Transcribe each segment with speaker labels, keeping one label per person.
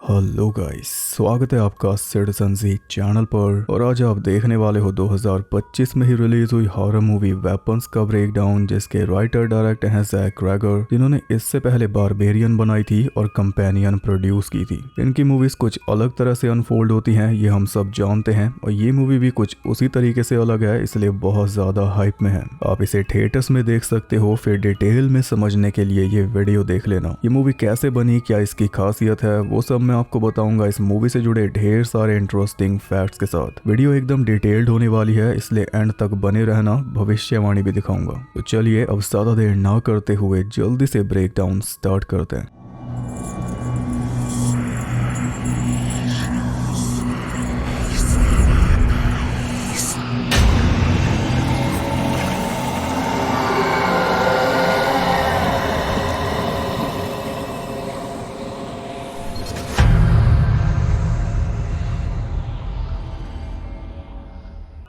Speaker 1: Hello guys, स्वागत है आपका सिटीजन जी चैनल पर। और आज आप देखने वाले हो 2025 में ही रिलीज हुई हॉरर मूवी वेपन्स का ब्रेकडाउन, जिसके राइटर डायरेक्टर हैं जैक क्रेगर, जिन्होंने इससे पहले बारबेरियन बनाई थी और कंपेनियन प्रोड्यूस की थी। इनकी मूवीज कुछ अलग तरह से अनफोल्ड होती हैं, ये हम सब जानते हैं, और ये मूवी भी कुछ उसी तरीके से अलग है, इसलिए बहुत ज्यादा हाइप में है। आप इसे थिएटर्स में देख सकते हो, फिर डिटेल में समझने के लिए ये वीडियो देख लेना। ये मूवी कैसे बनी, क्या इसकी खासियत है, वो सब मैं आपको बताऊंगा इस मूवी से जुड़े ढेर सारे इंटरेस्टिंग फैक्ट्स के साथ। वीडियो एकदम डिटेल्ड होने वाली है, इसलिए एंड तक बने रहना, भविष्यवाणी भी दिखाऊंगा। तो चलिए अब ज्यादा देर ना करते हुए जल्दी से ब्रेकडाउन स्टार्ट करते हैं।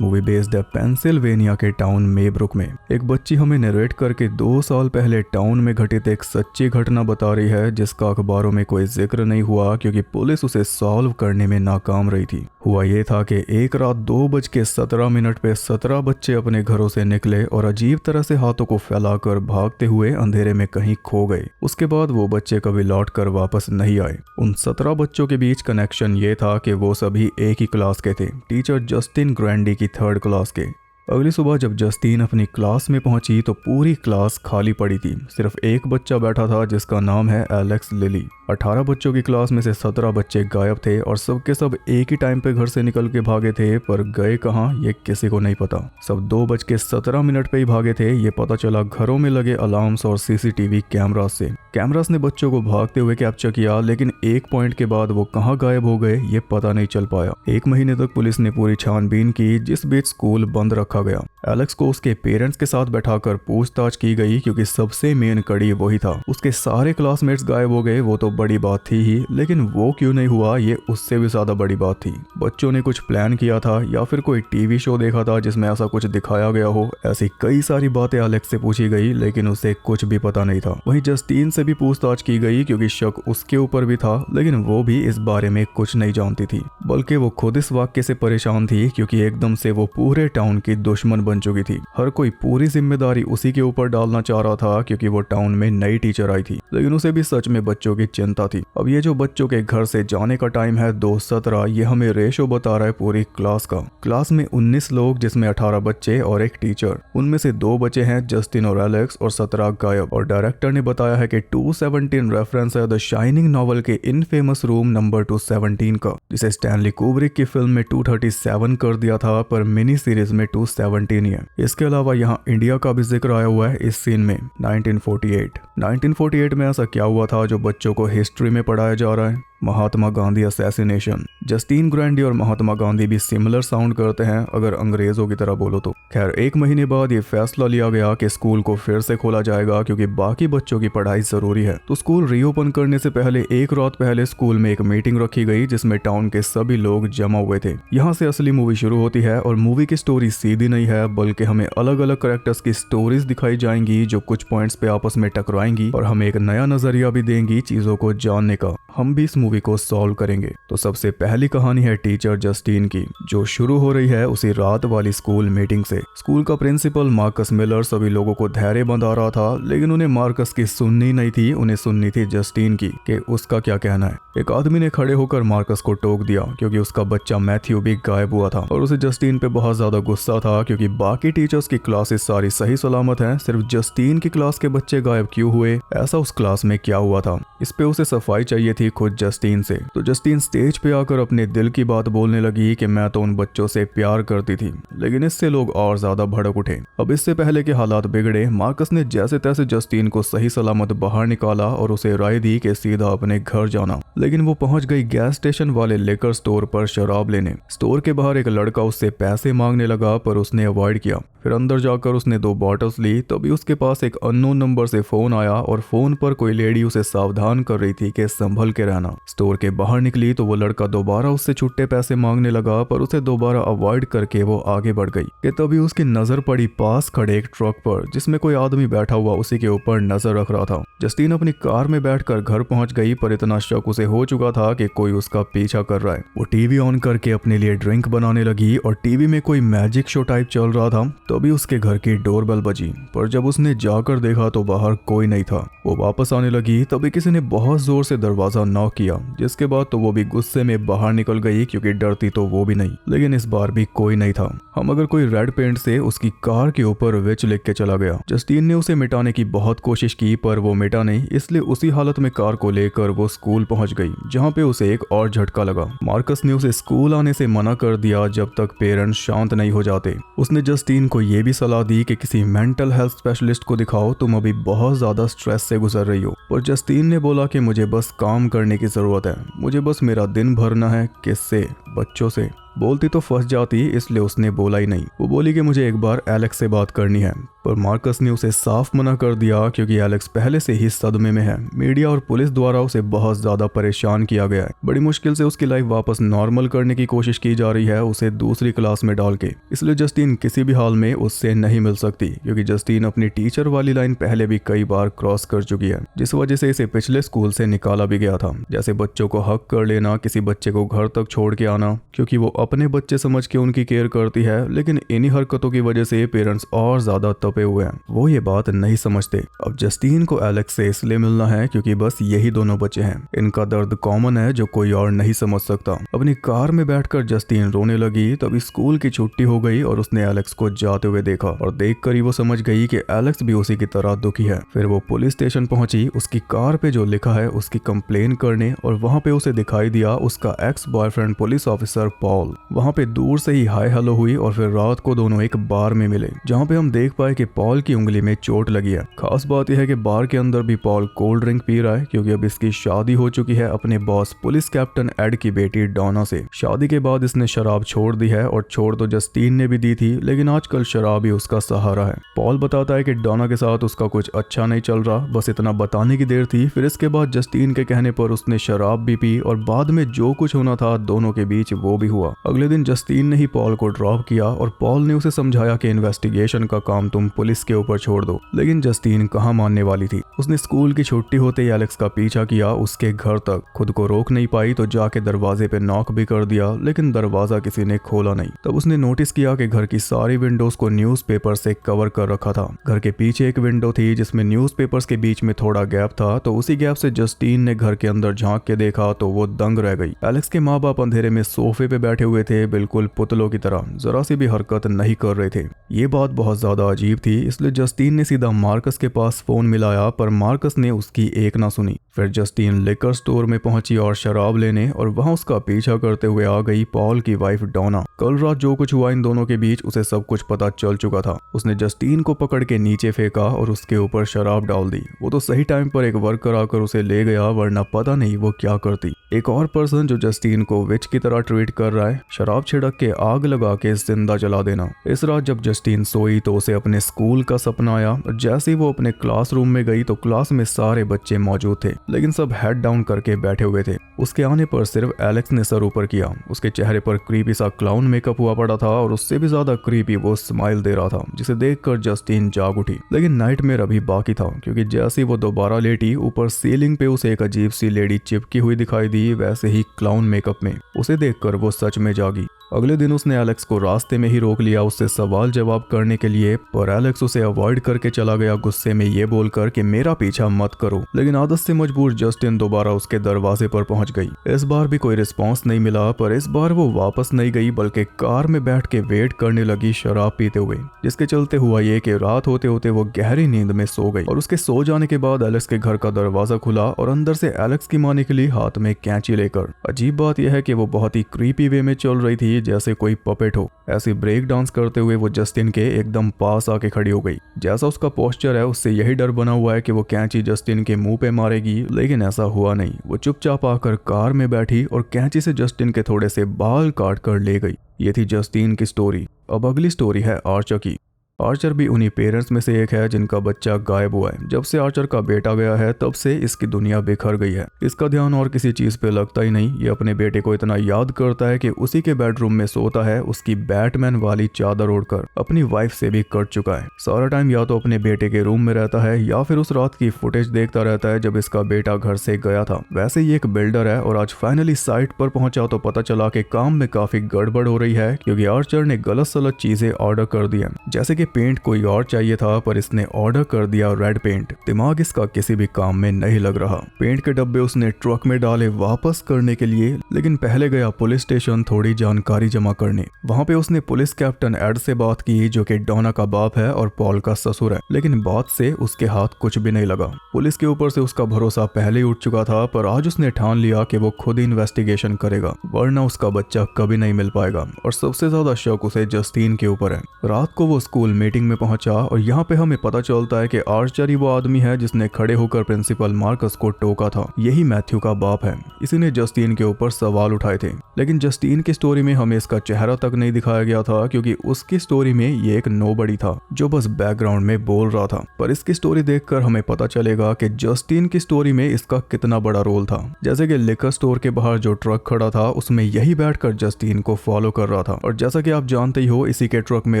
Speaker 1: मूवी बेस्ड है पेंसिल्वेनिया के टाउन मेब्रुक में। एक बच्ची हमें नरेट करके 2 साल पहले टाउन में घटित एक सच्ची घटना बता रही है, जिसका अखबारों में कोई जिक्र नहीं हुआ क्योंकि पुलिस उसे सॉल्व करने में नाकाम रही थी। हुआ ये था कि एक रात 2:17 पे 17 बच्चे अपने घरों से निकले और अजीब तरह से हाथों को फैलाकर भागते हुए अंधेरे में कहीं खो गए। उसके बाद वो बच्चे कभी लौट कर वापस नहीं आए। उन 17 बच्चों के बीच कनेक्शन ये था कि वो सभी एक ही क्लास के थे, टीचर जस्टिन ग्रैंडी की 3rd क्लास के। अगली सुबह जब जस्टीन अपनी क्लास में पहुंची तो पूरी क्लास खाली पड़ी थी। सिर्फ एक बच्चा बैठा था जिसका नाम है एलेक्स लिली। 18 बच्चों की क्लास में से 17 बच्चे गायब थे और सबके सब एक ही टाइम पे घर से निकल के भागे थे, पर गए कहाँ ये किसी को नहीं पता। सब 2:17 पे ही भागे थे, ये पता चला घरों में लगे अलार्म्स और सीसीटीवी कैमरास से। कैमरास ने बच्चों को भागते हुए कैप्चर किया, लेकिन एक पॉइंट के बाद वो कहाँ गायब हो गए ये पता नहीं चल पाया। 1 महीने तक पुलिस ने पूरी छानबीन की, जिस बीच स्कूल बंद रखा गया। एलेक्स को उसके पेरेंट्स के साथ बैठाकर पूछताछ की गई क्योंकि सबसे मेन कड़ी वही था। उसके सारे क्लासमेट्स गायब हो गए, वो तो बड़ी बात थी ही, लेकिन वो क्यों नहीं हुआ ये उससे भी ज्यादा बड़ी बात थी। बच्चों ने कुछ प्लान किया था या फिर कोई टीवी शो देखा था जिसमें ऐसा कुछ दिखाया गया हो। ऐसी कई सारी बातें एलेक्स से पूछी गई, लेकिन उसे कुछ भी पता नहीं था। वहीं जस्टीन से भी पूछताछ की गई क्योंकि शक उसके ऊपर भी था, लेकिन वो भी इस बारे में कुछ नहीं जानती थी, बल्कि वो खुद इस वाक्य से परेशान थी क्योंकि एकदम से वो पूरे टाउन की दुश्मन बन चुकी थी। हर कोई पूरी जिम्मेदारी उसी के ऊपर डालना चाह रहा था क्योंकि वो टाउन में नई टीचर आई थी, लेकिन उसे भी सच में बच्चों की चिंता थी। अब ये जो बच्चों के घर से जाने का टाइम है 2:17, ये हमें रेशो बता रहा है पूरी क्लास का। क्लास में 19 लोग, जिसमें 18 बच्चे और एक टीचर। उनमें से 2 बचे हैं, जस्टिन और एलेक्स, और 17 गायब। और डायरेक्टर ने बताया है कि 217 रेफरेंस है द शाइनिंग नॉवल के इनफेमस रूम नंबर 217 का, जिसे स्टैनली कुब्रिक की फिल्म में 237 कर दिया था, पर मिनी सीरीज में 217 ही है। इसके अलावा यहाँ इंडिया का भी जिक्र आया हुआ है इस सीन में। 1948 में ऐसा क्या हुआ था जो बच्चों को हिस्ट्री में पढ़ाया जा रहा है? महात्मा गांधी असैसिनेशन। जस्टीन ग्रैंडी और महात्मा गांधी भी सिमिलर साउंड करते हैं अगर अंग्रेजों की तरह बोलो तो। खैर, 1 महीने बाद ये फैसला लिया गया कि स्कूल को फिर से खोला जाएगा क्योंकि बाकी बच्चों की पढ़ाई जरूरी है। तो स्कूल रीओपन करने से पहले एक रात पहले स्कूल में एक मीटिंग रखी गई जिसमें टाउन के सभी लोग जमा हुए थे। यहाँ से असली मूवी शुरू होती है और मूवी की स्टोरी सीधी नहीं है, बल्कि हमें अलग अलग कैरेक्टर्स की स्टोरीज दिखाई जाएंगी जो कुछ पॉइंट्स पे आपस में टकराएंगी और हमें एक नया नजरिया भी देंगी चीजों को जानने का। हम भी इस मूवी को सॉल्व करेंगे। तो सबसे पहली कहानी है टीचर जस्टीन की, जो शुरू हो रही है उसी रात वाली स्कूल मीटिंग से। स्कूल का प्रिंसिपल मार्कस मिलर सभी लोगों को धैर्य बंधा रहा था, लेकिन उन्हें मार्कस की सुननी नहीं थी, उन्हें सुननी थी जस्टीन की कि उसका क्या कहना है। एक आदमी ने खड़े होकर मार्कस को टोक दिया क्योंकि उसका बच्चा मैथ्यू भी गायब हुआ था और उसे जस्टीन पे बहुत ज्यादा गुस्सा था क्योंकि बाकी टीचर्स की क्लासेस सारी सही सलामत हैं, सिर्फ जस्टीन की क्लास के बच्चे गायब क्यों हुए, ऐसा उस क्लास में क्या हुआ था। इस पे उसे सफाई चाहिए थी खुद जस्टीन से। तो जस्टीन स्टेज पे आकर अपने दिल की बात बोलने लगी कि मैं तो उन बच्चों से प्यार करती थी, लेकिन इससे लोग और ज्यादा भड़क उठे। अब इससे पहले के हालात बिगड़े, मार्कस ने जैसे तैसे जस्टीन को सही सलामत बाहर निकाला और उसे राय दी कि सीधा अपने घर जाना, लेकिन वो पहुंच गई गैस स्टेशन वाले लेकर स्टोर पर शराब लेने। स्टोर के बाहर एक लड़का उससे पैसे मांगने लगा, पर उसने अवॉइड किया। फिर अंदर जाकर उसने 2 बॉटल्स ली। तभी उसके पास एक अननोन नंबर से फोन आया और फोन पर कोई लेडी उसे सावधान कर रही थी कि संभल के रहना। स्टोर के बाहर निकली तो वो लड़का दोबारा उससे छुट्टे पैसे मांगने लगा, पर उसे दोबारा अवॉइड करके वो आगे बढ़ गई कि तभी उसकी नजर पड़ी पास खड़े एक ट्रक पर, जिसमें कोई आदमी बैठा हुआ उसी के ऊपर नजर रख रहा था। जस्टीन अपनी कार में बैठकर घर पहुंच गई, पर इतना शक उसे हो चुका था कि कोई उसका पीछा कर रहा है। वो टीवी ऑन करके अपने लिए ड्रिंक बनाने लगी और टीवी में कोई मैजिक शो टाइप चल रहा था। तभी उसके घर की डोरबेल बजी, पर जब उसने जाकर देखा तो बाहर कोई नहीं था। वो वापस आने लगी, तभी किसी ने बहुत जोर से दरवाजा नॉक किया, जिसके बाद तो वो भी गुस्से में बाहर निकल गई, क्योंकि डरती तो वो भी नहीं। लेकिन इस बार भी कोई नहीं था। हम अगर कोई रेड पेंट से उसकी कार के ऊपर विच लिख के चला गया। जस्टीन ने उसे मिटाने की बहुत कोशिश की, पर वो मिटा नहीं, इसलिए उसी हालत में कार को लेकर वो स्कूल पहुंच गई, जहाँ पे उसे एक और झटका लगा। मार्कस ने उसे स्कूल आने से मना कर दिया जब तक पेरेंट्स शांत नहीं हो जाते। उसने जस्टीन को ये भी सलाह दी कि किसी मेंटल हेल्थ स्पेशलिस्ट को दिखाओ, तुम अभी बहुत ज्यादा स्ट्रेस से गुजर रही हो। पर जस्टीन ने बोला कि मुझे बस काम करने की जरूरत है, मुझे बस मेरा दिन भरना है। किससे? बच्चों से। बोलती तो फंस जाती, इसलिए उसने बोला ही नहीं। वो बोली कि मुझे एक बार एलेक्स से बात करनी है, पर मार्कस ने उसे साफ मना कर दिया, क्योंकि एलेक्स पहले से ही सदमे में है। मीडिया और पुलिस द्वारा उसे बहुत ज्यादा परेशान किया गया है। बड़ी मुश्किल से उसकी लाइफ वापस नॉर्मल करने की कोशिश की जा रही है, उसे दूसरी क्लास में डाल के। इसलिए जस्टीन किसी भी हाल में उससे नहीं मिल सकती, क्योंकि जस्टीन अपनी टीचर वाली लाइन पहले भी कई बार क्रॉस कर चुकी है, जिस वजह से इसे पिछले स्कूल से निकाला भी गया था। जैसे बच्चों को हक कर लेना, किसी बच्चे को घर तक छोड़ के आना, क्योंकि वो अपने बच्चे समझ के उनकी केयर करती है। लेकिन इन्हीं हरकतों की वजह से पेरेंट्स और ज्यादा तपे हुए हैं। वो ये बात नहीं समझते। अब जस्टीन को एलेक्स से इसलिए मिलना है क्योंकि बस यही दोनों बच्चे हैं। इनका दर्द कॉमन है जो कोई और नहीं समझ सकता। अपनी कार में बैठकर जस्टीन रोने लगी। तभी स्कूल की छुट्टी हो गई और उसने एलेक्स को जाते हुए देखा, और देखकर ही वो समझ गई कि एलेक्स भी उसी की तरह दुखी है। फिर वो पुलिस स्टेशन पहुंची, उसकी कार पे जो लिखा है उसकी कंप्लेन करने, और वहाँ पे उसे दिखाई दिया उसका ex boyfriend police officer Paul. वहाँ पे दूर से ही हाय हेलो हुई और फिर रात को दोनों एक बार में मिले, जहाँ पे हम देख पाए कि पॉल की उंगली में चोट लगी है। खास बात यह है कि बार के अंदर भी पॉल कोल्ड ड्रिंक पी रहा है, क्योंकि अब इसकी शादी हो चुकी है अपने बॉस पुलिस कैप्टन एड की बेटी डॉना से। शादी के बाद इसने शराब छोड़ दी है, और छोड़ तो जस्टीन ने भी दी थी, लेकिन आजकल शराब ही उसका सहारा है। पॉल बताता है कि डॉना के साथ उसका कुछ अच्छा नहीं चल रहा, बस इतना बताने की देर थी। फिर इसके बाद जस्टीन के कहने पर उसने शराब भी पी, और बाद में जो कुछ होना था दोनों के बीच वो भी हुआ। अगले दिन जस्टीन ने ही पॉल को ड्रॉप किया, और पॉल ने उसे समझाया कि इन्वेस्टिगेशन का काम तुम पुलिस के ऊपर छोड़ दो। लेकिन जस्टीन कहाँ मानने वाली थी। उसने स्कूल की छुट्टी होते ही एलेक्स का पीछा किया उसके घर तक। खुद को रोक नहीं पाई तो जाके दरवाजे पे नॉक भी कर दिया, लेकिन दरवाजा किसी ने खोला नहीं। तब उसने नोटिस किया कि घर की सारी विंडोज को न्यूज़पेपर से कवर कर रखा था। घर के पीछे एक विंडो थी जिसमें न्यूज़पेपर्स के बीच में थोड़ा गैप था, तो उसी गैप से जस्टीन ने घर के अंदर झांक के देखा तो वो दंग रह गई। एलेक्स के माँ बाप अंधेरे में सोफे पे बैठे हुए थे, बिल्कुल पुतलों की तरह, जरा सी भी हरकत नहीं कर रहे थे। ये बात बहुत ज्यादा अजीब थी, इसलिए जस्टीन ने सीधा मार्कस के पास फोन मिलाया, पर मार्कस ने उसकी एक ना सुनी। फिर जस्टीन लिकर स्टोर में पहुंची और शराब लेने, और वहां उसका पीछा करते हुए आ गई पॉल की वाइफ डॉना। कल रात जो कुछ हुआ इन दोनों के बीच उसे सब कुछ पता चल चुका था। उसने जस्टीन को पकड़ के नीचे फेंका और उसके ऊपर शराब डाल दी। वो तो सही टाइम पर एक वर्कर आकर उसे ले गया, वरना पता नहीं वो क्या करती। एक और पर्सन जो जस्टीन को विच की तरह ट्रीट कर रहा है, शराब छिड़क के आग लगा के जिंदा जला देना। इस रात जब जस्टीन सोई तो उसे अपने स्कूल का सपना आया, और जैसे ही वो अपने क्लासरूम में गई तो क्लास में सारे बच्चे मौजूद थे, लेकिन सब हेड डाउन करके बैठे हुए थे। उसके आने पर सिर्फ एलेक्स ने सर ऊपर किया। उसके चेहरे पर क्रीपी सा क्लाउन मेकअप हुआ पड़ा था, और उससे भी ज्यादा क्रीपी वो स्माइल दे रहा था, जिसे देखकर जस्टीन जाग उठी। लेकिन नाइटमेयर अभी बाकी था, क्योंकि जैसे ही वो दोबारा लेटी, ऊपर सीलिंग पे उसे एक अजीब सी लेडी चिपकी हुई दिखाई दी, वैसे ही क्लाउन मेकअप में। उसे देखकर वो सच में जागी। अगले दिन उसने एलेक्स को रास्ते में ही रोक लिया उससे सवाल जवाब करने के लिए, पर एलेक्स उसे अवॉइड करके चला गया, गुस्से में ये बोलकर कि मेरा पीछा मत करो। लेकिन आदत से मजबूर जस्टिन दोबारा उसके दरवाजे पर पहुंच गई। इस बार भी कोई रिस्पांस नहीं मिला, पर इस बार वो वापस नहीं गई, बल्कि कार में बैठ के वेट करने लगी शराब पीते हुए, जिसके चलते हुआ ये कि रात होते होते वो गहरी नींद में सो गई। और उसके सो जाने के बाद एलेक्स के घर का दरवाजा खुला, और अंदर से एलेक्स की मां निकली हाथ में कैंची लेकर। अजीब बात यह है कि वो बहुत ही क्रीपी वे में चल रही थी, जैसे कोई पपेट हो। ऐसे ब्रेक डांस करते हुए वो जस्टिन के एकदम पास आके खड़ी हो गई। जैसा उसका पोस्चर है उससे यही डर बना हुआ है कि वो कैंची जस्टिन के मुंह पे मारेगी, लेकिन ऐसा हुआ नहीं। वो चुपचाप आकर कार में बैठी और कैंची से जस्टिन के थोड़े से बाल काट कर ले गई। ये थी जस्टिन की स्टोरी। अब अगली स्टोरी है आर्चर की। आर्चर भी उन्हीं पेरेंट्स में से एक है जिनका बच्चा गायब हुआ है। जब से आर्चर का बेटा गया है तब से इसकी दुनिया बिखर गई है। इसका ध्यान और किसी चीज पे लगता ही नहीं। ये अपने बेटे को इतना याद करता है कि उसी के बेडरूम में सोता है, उसकी बैटमैन वाली चादर ओढ़कर। अपनी वाइफ से भी कट चुका है। सारा टाइम या तो अपने बेटे के रूम में रहता है या फिर उस रात की फुटेज देखता रहता है जब इसका बेटा घर से गया था। वैसे ही एक बिल्डर है और आज फाइनली साइट पर पहुंचा तो पता चला कि काम में काफी गड़बड़ हो रही है, क्योंकि आर्चर ने गलत सलत चीजें ऑर्डर कर दी है। जैसे कि पेंट कोई और चाहिए था पर इसने ऑर्डर कर दिया रेड पेंट। दिमाग इसका किसी भी काम में नहीं लग रहा। पेंट के डब्बे उसने ट्रक में डाले वापस करने के लिए, लेकिन पहले गया पुलिस स्टेशन थोड़ी जानकारी जमा करने। वहां पे उसने पुलिस कैप्टन एड से बात की, जो कि डोना का बाप है और पॉल का ससुर है, लेकिन बात से उसके हाथ कुछ भी नहीं लगा। पुलिस के ऊपर से उसका भरोसा पहले ही उठ चुका था, पर आज उसने ठान लिया कि वो खुद ही इन्वेस्टिगेशन करेगा, वरना उसका बच्चा कभी नहीं मिल पाएगा। और सबसे ज्यादा शक उसे जस्टीन के ऊपर है। रात को वो स्कूल मीटिंग में पहुंचा और यहाँ पे हमें पता चलता है कि आर्चर ही वो आदमी है जिसने खड़े होकर प्रिंसिपल मार्कस को टोका था। यही मैथ्यू का बाप है। इसी ने जस्टीन के ऊपर सवाल उठाए थे, लेकिन जस्टीन की स्टोरी में हमें इसका चेहरा तक नहीं दिखाया गया था, क्योंकि उसकी स्टोरी में ये एक नोबडी था जो बस बैकग्राउंड में बोल रहा था। पर इसकी स्टोरी देखकर हमें पता चलेगा कि जस्टीन की स्टोरी में इसका कितना बड़ा रोल था। जैसे कि लिकर स्टोर के बाहर जो ट्रक खड़ा था उसमें यही बैठकर जस्टीन को फॉलो कर रहा था। और जैसा कि आप जानते ही हो, इसी के ट्रक में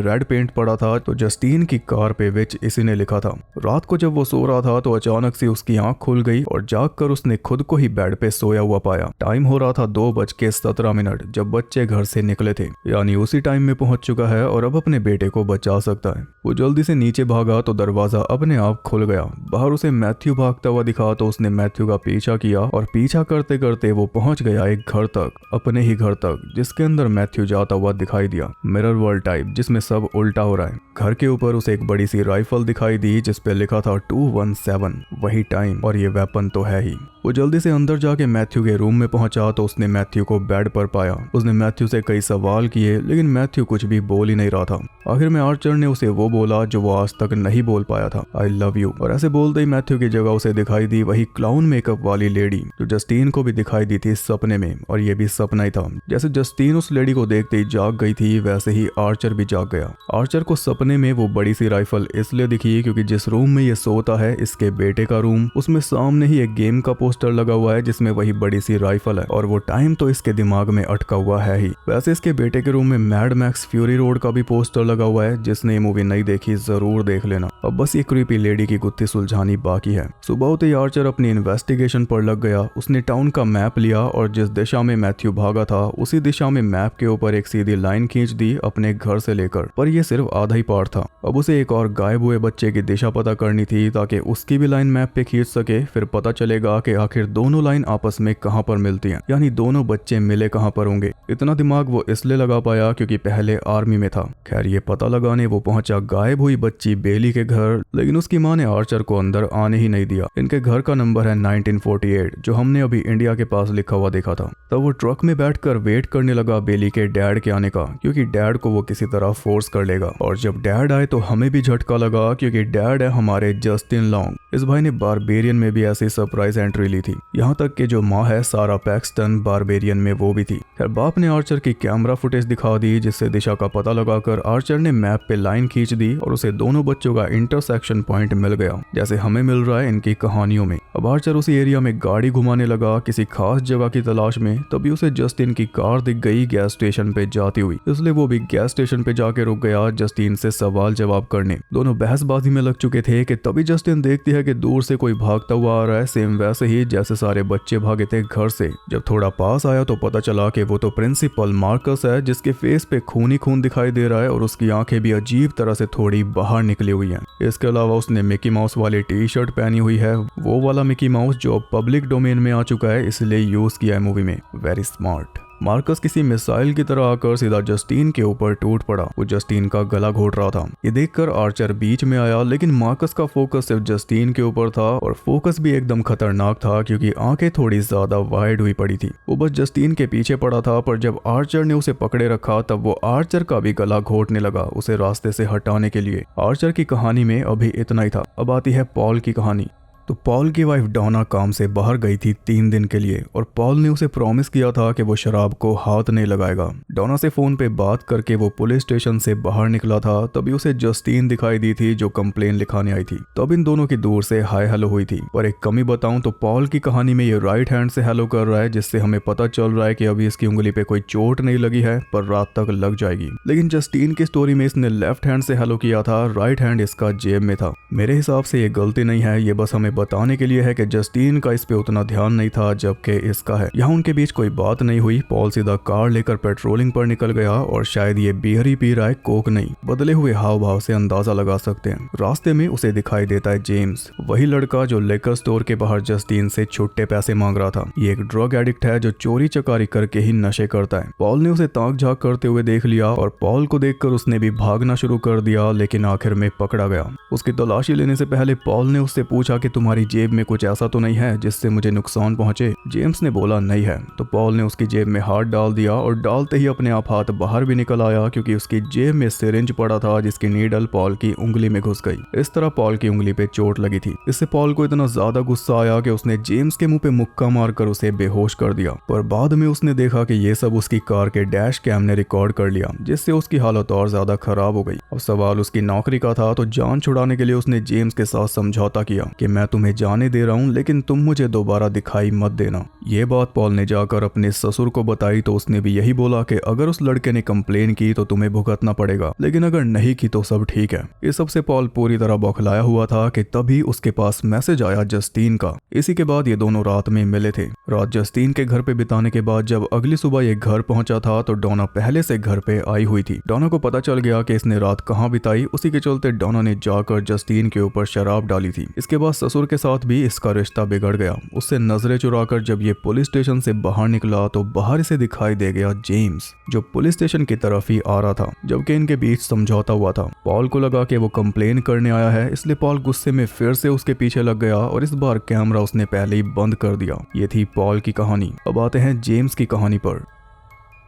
Speaker 1: रेड पेंट पड़ा था, तो जस्टीन की कार पे विच इसी ने लिखा था। रात को जब वो सो रहा था तो अचानक से उसकी आंख खुल गई और जागकर उसने खुद को ही बेड पे सोया हुआ पाया। टाइम हो रहा था 2:17 जब बच्चे घर से निकले थे, यानी उसी टाइम में पहुंच चुका है और अब अपने बेटे को बचा सकता है। वो जल्दी से नीचे भागा तो दरवाजा अपने आप खुल गया। बाहर उसे मैथ्यू भागता हुआ दिखा तो उसने मैथ्यू का पीछा किया और पीछा करते करते वो पहुंच गया एक घर तक, अपने ही घर तक, जिसके अंदर मैथ्यू जाता हुआ दिखाई दिया। मिरर वर्ल्ड टाइप, जिसमें सब उल्टा हो रहा है। घर के ऊपर उसे एक बड़ी सी राइफल दिखाई दी जिसपे लिखा था 217, वही टाइम, और ये वेपन तो है ही। वो जल्दी से अंदर जाके मैथ्यू के रूम में पहुंचा तो उसने मैथ्यू को बेड पर पाया। उसने मैथ्यू से कई सवाल किए, लेकिन मैथ्यू कुछ भी बोल ही नहीं रहा था। आखिर में आर्चर ने उसे वो बोला जो वो आज तक नहीं बोल पाया था, आई लव यू। और ऐसे बोलते ही मैथ्यू की जगह उसे दिखाई दी वही क्लाउन मेकअप वाली लेडी जो जस्टीन को भी दिखाई दी थी सपने में, और ये भी सपना ही था। जैसे जस्टीन उस लेडी को देखते ही जाग गई थी, वैसे ही आर्चर भी जाग गया। आर्चर को सपने में वो बड़ी सी राइफल इसलिए दिखी क्योंकि जिस रूम में ये सोता है, इसके बेटे का रूम, उसमें सामने ही एक गेम का पोस्टर लगा हुआ है जिसमें वही बड़ी सी राइफल है, और वो टाइम तो इसके दिमाग में अटका हुआ है ही। वैसे इसके बेटे के रूम में मैड मैक्स फ्यूरी रोड का भी पोस्टर लगा हुआ है। जिसने ये मूवी नहीं देखी जरूर देख लेना। अब बस ये क्रीपी लेडी की गुत्थी सुलझानी बाकी है। सुबह होते ही आर्चर अपनी इन्वेस्टिगेशन पर लग गया। उसने टाउन का मैप लिया और जिस दिशा में मैथ्यू भागा था उसी दिशा में मैप के ऊपर एक सीधी लाइन खींच दी अपने घर से लेकर। पर यह सिर्फ आधा ही पार्ट था। अब उसे एक और गायब हुए बच्चे की दिशा पता करनी थी ताकि उसकी भी लाइन मैप पे खींच सके। फिर पता चलेगा कि आखिर दोनों लाइन आपस में कहां पर मिलती हैं, यानी दोनों बच्चे मिले कहां पर होंगे। इतना दिमाग वो इसलिए लगा पाया क्योंकि पहले आर्मी में था। खैर ये पता लगाने वो पहुंचा गायब हुई बच्ची बेली के घर, लेकिन उसकी मां ने आर्चर को अंदर आने ही नहीं दिया। इनके घर का नंबर है 1948 जो हमने अभी इंडिया के पास लिखा हुआ देखा था। तब वो ट्रक में बैठकर वेट करने लगा बेली के डैड के आने का, क्योंकि डैड को वो किसी तरह फोर्स कर लेगा। और जब डैड आए तो हमें भी झटका लगा क्योंकि डैड है हमारे जस्टिन लॉन्ग। इस भाई ने बारबेरियन में भी ऐसी सरप्राइज एंट्री ली थी। यहाँ तक कि जो माँ है सारा पैक्सटन बारबेरियन में वो भी थी। खैर बाप ने आर्चर की कैमरा फुटेज दिखा दी जिससे दिशा का पता लगाकर आर्चर ने मैप पे लाइन खींच दी और उसे दोनों बच्चों का इंटरसेक्शन पॉइंट मिल गया, जैसे हमें मिल रहा है इनकी कहानियों में। अब आर्चर उसी एरिया में गाड़ी घुमाने लगा किसी खास जगह की तलाश में। तभी उसे जस्टिन की कार दिख गई गैस स्टेशन पे जाती हुई, इसलिए वो भी गैस स्टेशन पे जाके रुक गया जस्टिन से सवाल जवाब करने। दोनों बहसबाजी में लग चुके थे कि तभी जस्टिन देखती है कि दूर से कोई भागता हुआ आ रहा है, सेम वैसे ही जैसे सारे बच्चे भागे थे घर से। जब थोड़ा पास आया तो पता चला कि वो तो प्रिंसिपल मार्कस है जिसके फेस पे खून ही खून दिखाई दे रहा है और उसकी आंखें भी अजीब तरह से थोड़ी बाहर निकली हुई हैं। इसके अलावा उसने मिकी माउस वाली टी शर्ट पहनी हुई है, वो वाला मिकी माउस जो पब्लिक डोमेन में आ चुका है इसलिए यूज किया है मूवी में। Very smart. मार्कस किसी मिसाइल की तरह आकर सीधा जस्टिन के ऊपर टूट पड़ा। वो जस्टिन का गला घोट रहा था। ये देखकर आर्चर बीच में आया, लेकिन मार्कस का फोकस सिर्फ जस्टिन के ऊपर था और फोकस भी एकदम खतरनाक था क्योंकि आंखें थोड़ी ज्यादा वाइड हुई पड़ी थी। वो बस जस्टिन के पीछे पड़ा था, पर जब आर्चर ने उसे पकड़े रखा तब वो आर्चर का भी गला घोटने लगा उसे रास्ते से हटाने के लिए। आर्चर की कहानी में अभी इतना ही था। अब आती है पॉल की कहानी। तो पॉल की वाइफ डॉना काम से बाहर गई थी 3 दिन के लिए और पॉल ने उसे प्रॉमिस किया था कि वो शराब को हाथ नहीं लगाएगा। डॉना से फोन पे बात करके वो पुलिस स्टेशन से बाहर निकला था, तभी उसे जस्टीन दिखाई दी थी जो कंप्लेन लिखाने आई थी। तब इन दोनों की दूर से हाय हेलो हुई थी। पर एक कमी बताऊं तो पॉल की कहानी में ये राइट हैंड से हेलो कर रहा है, जिससे हमें पता चल रहा है कि अभी इसकी उंगली पे कोई चोट नहीं लगी है, पर रात तक लग जाएगी। लेकिन जस्टीन की स्टोरी में इसने लेफ्ट हैंड से हेलो किया था, राइट हैंड इसका जेब में था। मेरे हिसाब से ये गलती नहीं है, ये बस हमें बताने के लिए है कि जस्टीन का इस पे उतना ध्यान नहीं था जबकि इसका है। यहाँ उनके बीच कोई बात नहीं हुई। पॉल सीधा कार लेकर पेट्रोलिंग पर निकल गया और शायद ये बियर ही पी रहा है, कोक नहीं। बदले हुए हाव भाव से अंदाजा लगा सकते हैं। रास्ते में उसे दिखाई देता है जेम्स, वही लड़का जो लेकर स्टोर के बाहर जस्टीन से छुट्टे पैसे मांग रहा था। ये एक ड्रग एडिक्ट है जो चोरी चकारी करके ही नशे करता है। पॉल ने उसे ताक झाक करते हुए देख लिया और पॉल को देखकर उसने भी भागना शुरू कर दिया, लेकिन आखिर में पकड़ा गया। उसकी तलाशी लेने से पहले पॉल ने उससे पूछा कि तुम्हारी जेब में कुछ ऐसा तो नहीं है जिससे मुझे नुकसान पहुंचे। जेम्स ने बोला नहीं है। तो पॉल ने उसकी जेब में हाथ डाल दिया और डालते ही अपने आप हाथ बाहर भी निकल आया, क्योंकि उसकी जेब में सिरिंज पड़ा था जिसकी नीडल पॉल की उंगली में घुस गई। इस तरह पॉल की उंगली पे चोट लगी थी। इससे पॉल को इतना ज्यादा गुस्सा आया कि उसने जेम्स के मुंह पे मुक्का मारकर उसे बेहोश कर दिया। पर बाद में उसने देखा कि ये सब उसकी कार के डैश कैम ने रिकॉर्ड कर लिया, जिससे उसकी हालत और ज्यादा खराब हो गई। अब सवाल उसकी नौकरी का था, तो जान छुड़ाने के लिए उसने जेम्स के साथ समझौता किया कि मैं तुम्हें जाने दे रहा हूँ, लेकिन तुम मुझे दोबारा दिखाई मत देना। ये बात पॉल ने जाकर अपने ससुर को बताई तो उसने भी यही बोला कि अगर उस लड़के ने कंप्लेन की तो तुम्हें भुगतना पड़ेगा, लेकिन अगर नहीं की तो सब ठीक है। इस सब से पॉल पूरी तरह बौखलाया हुआ था कि तभी उसके पास मैसेज आया जस्टीन का। इसी के बाद ये दोनों रात में मिले थे। रात जस्टीन के घर पे बिताने के बाद जब अगली सुबह ये घर पहुंचा था तो डॉना पहले से घर पे आई हुई थी। डॉना को पता चल गया कि इसने रात कहाँ बिताई। उसी के चलते डॉना ने जाकर जस्टीन के ऊपर शराब डाली थी। इसके बाद ससुर के साथ भी इसका रिश्ता बिगड़ गया। उससे नजरें चुराकर जब ये पुलिस स्टेशन से बाहर निकला तो बाहर इसे दिखाई दे गया जेम्स, जो पुलिस स्टेशन की तरफ ही आ रहा था, जबकि इनके बीच समझौता हुआ था। पॉल को लगा कि वो कंप्लेन करने आया है, इसलिए पॉल गुस्से में फिर से उसके पीछे लग गया और इस बार कैमरा उसने पहले ही बंद कर दिया। ये थी पॉल की कहानी। अब आते हैं जेम्स की कहानी पर।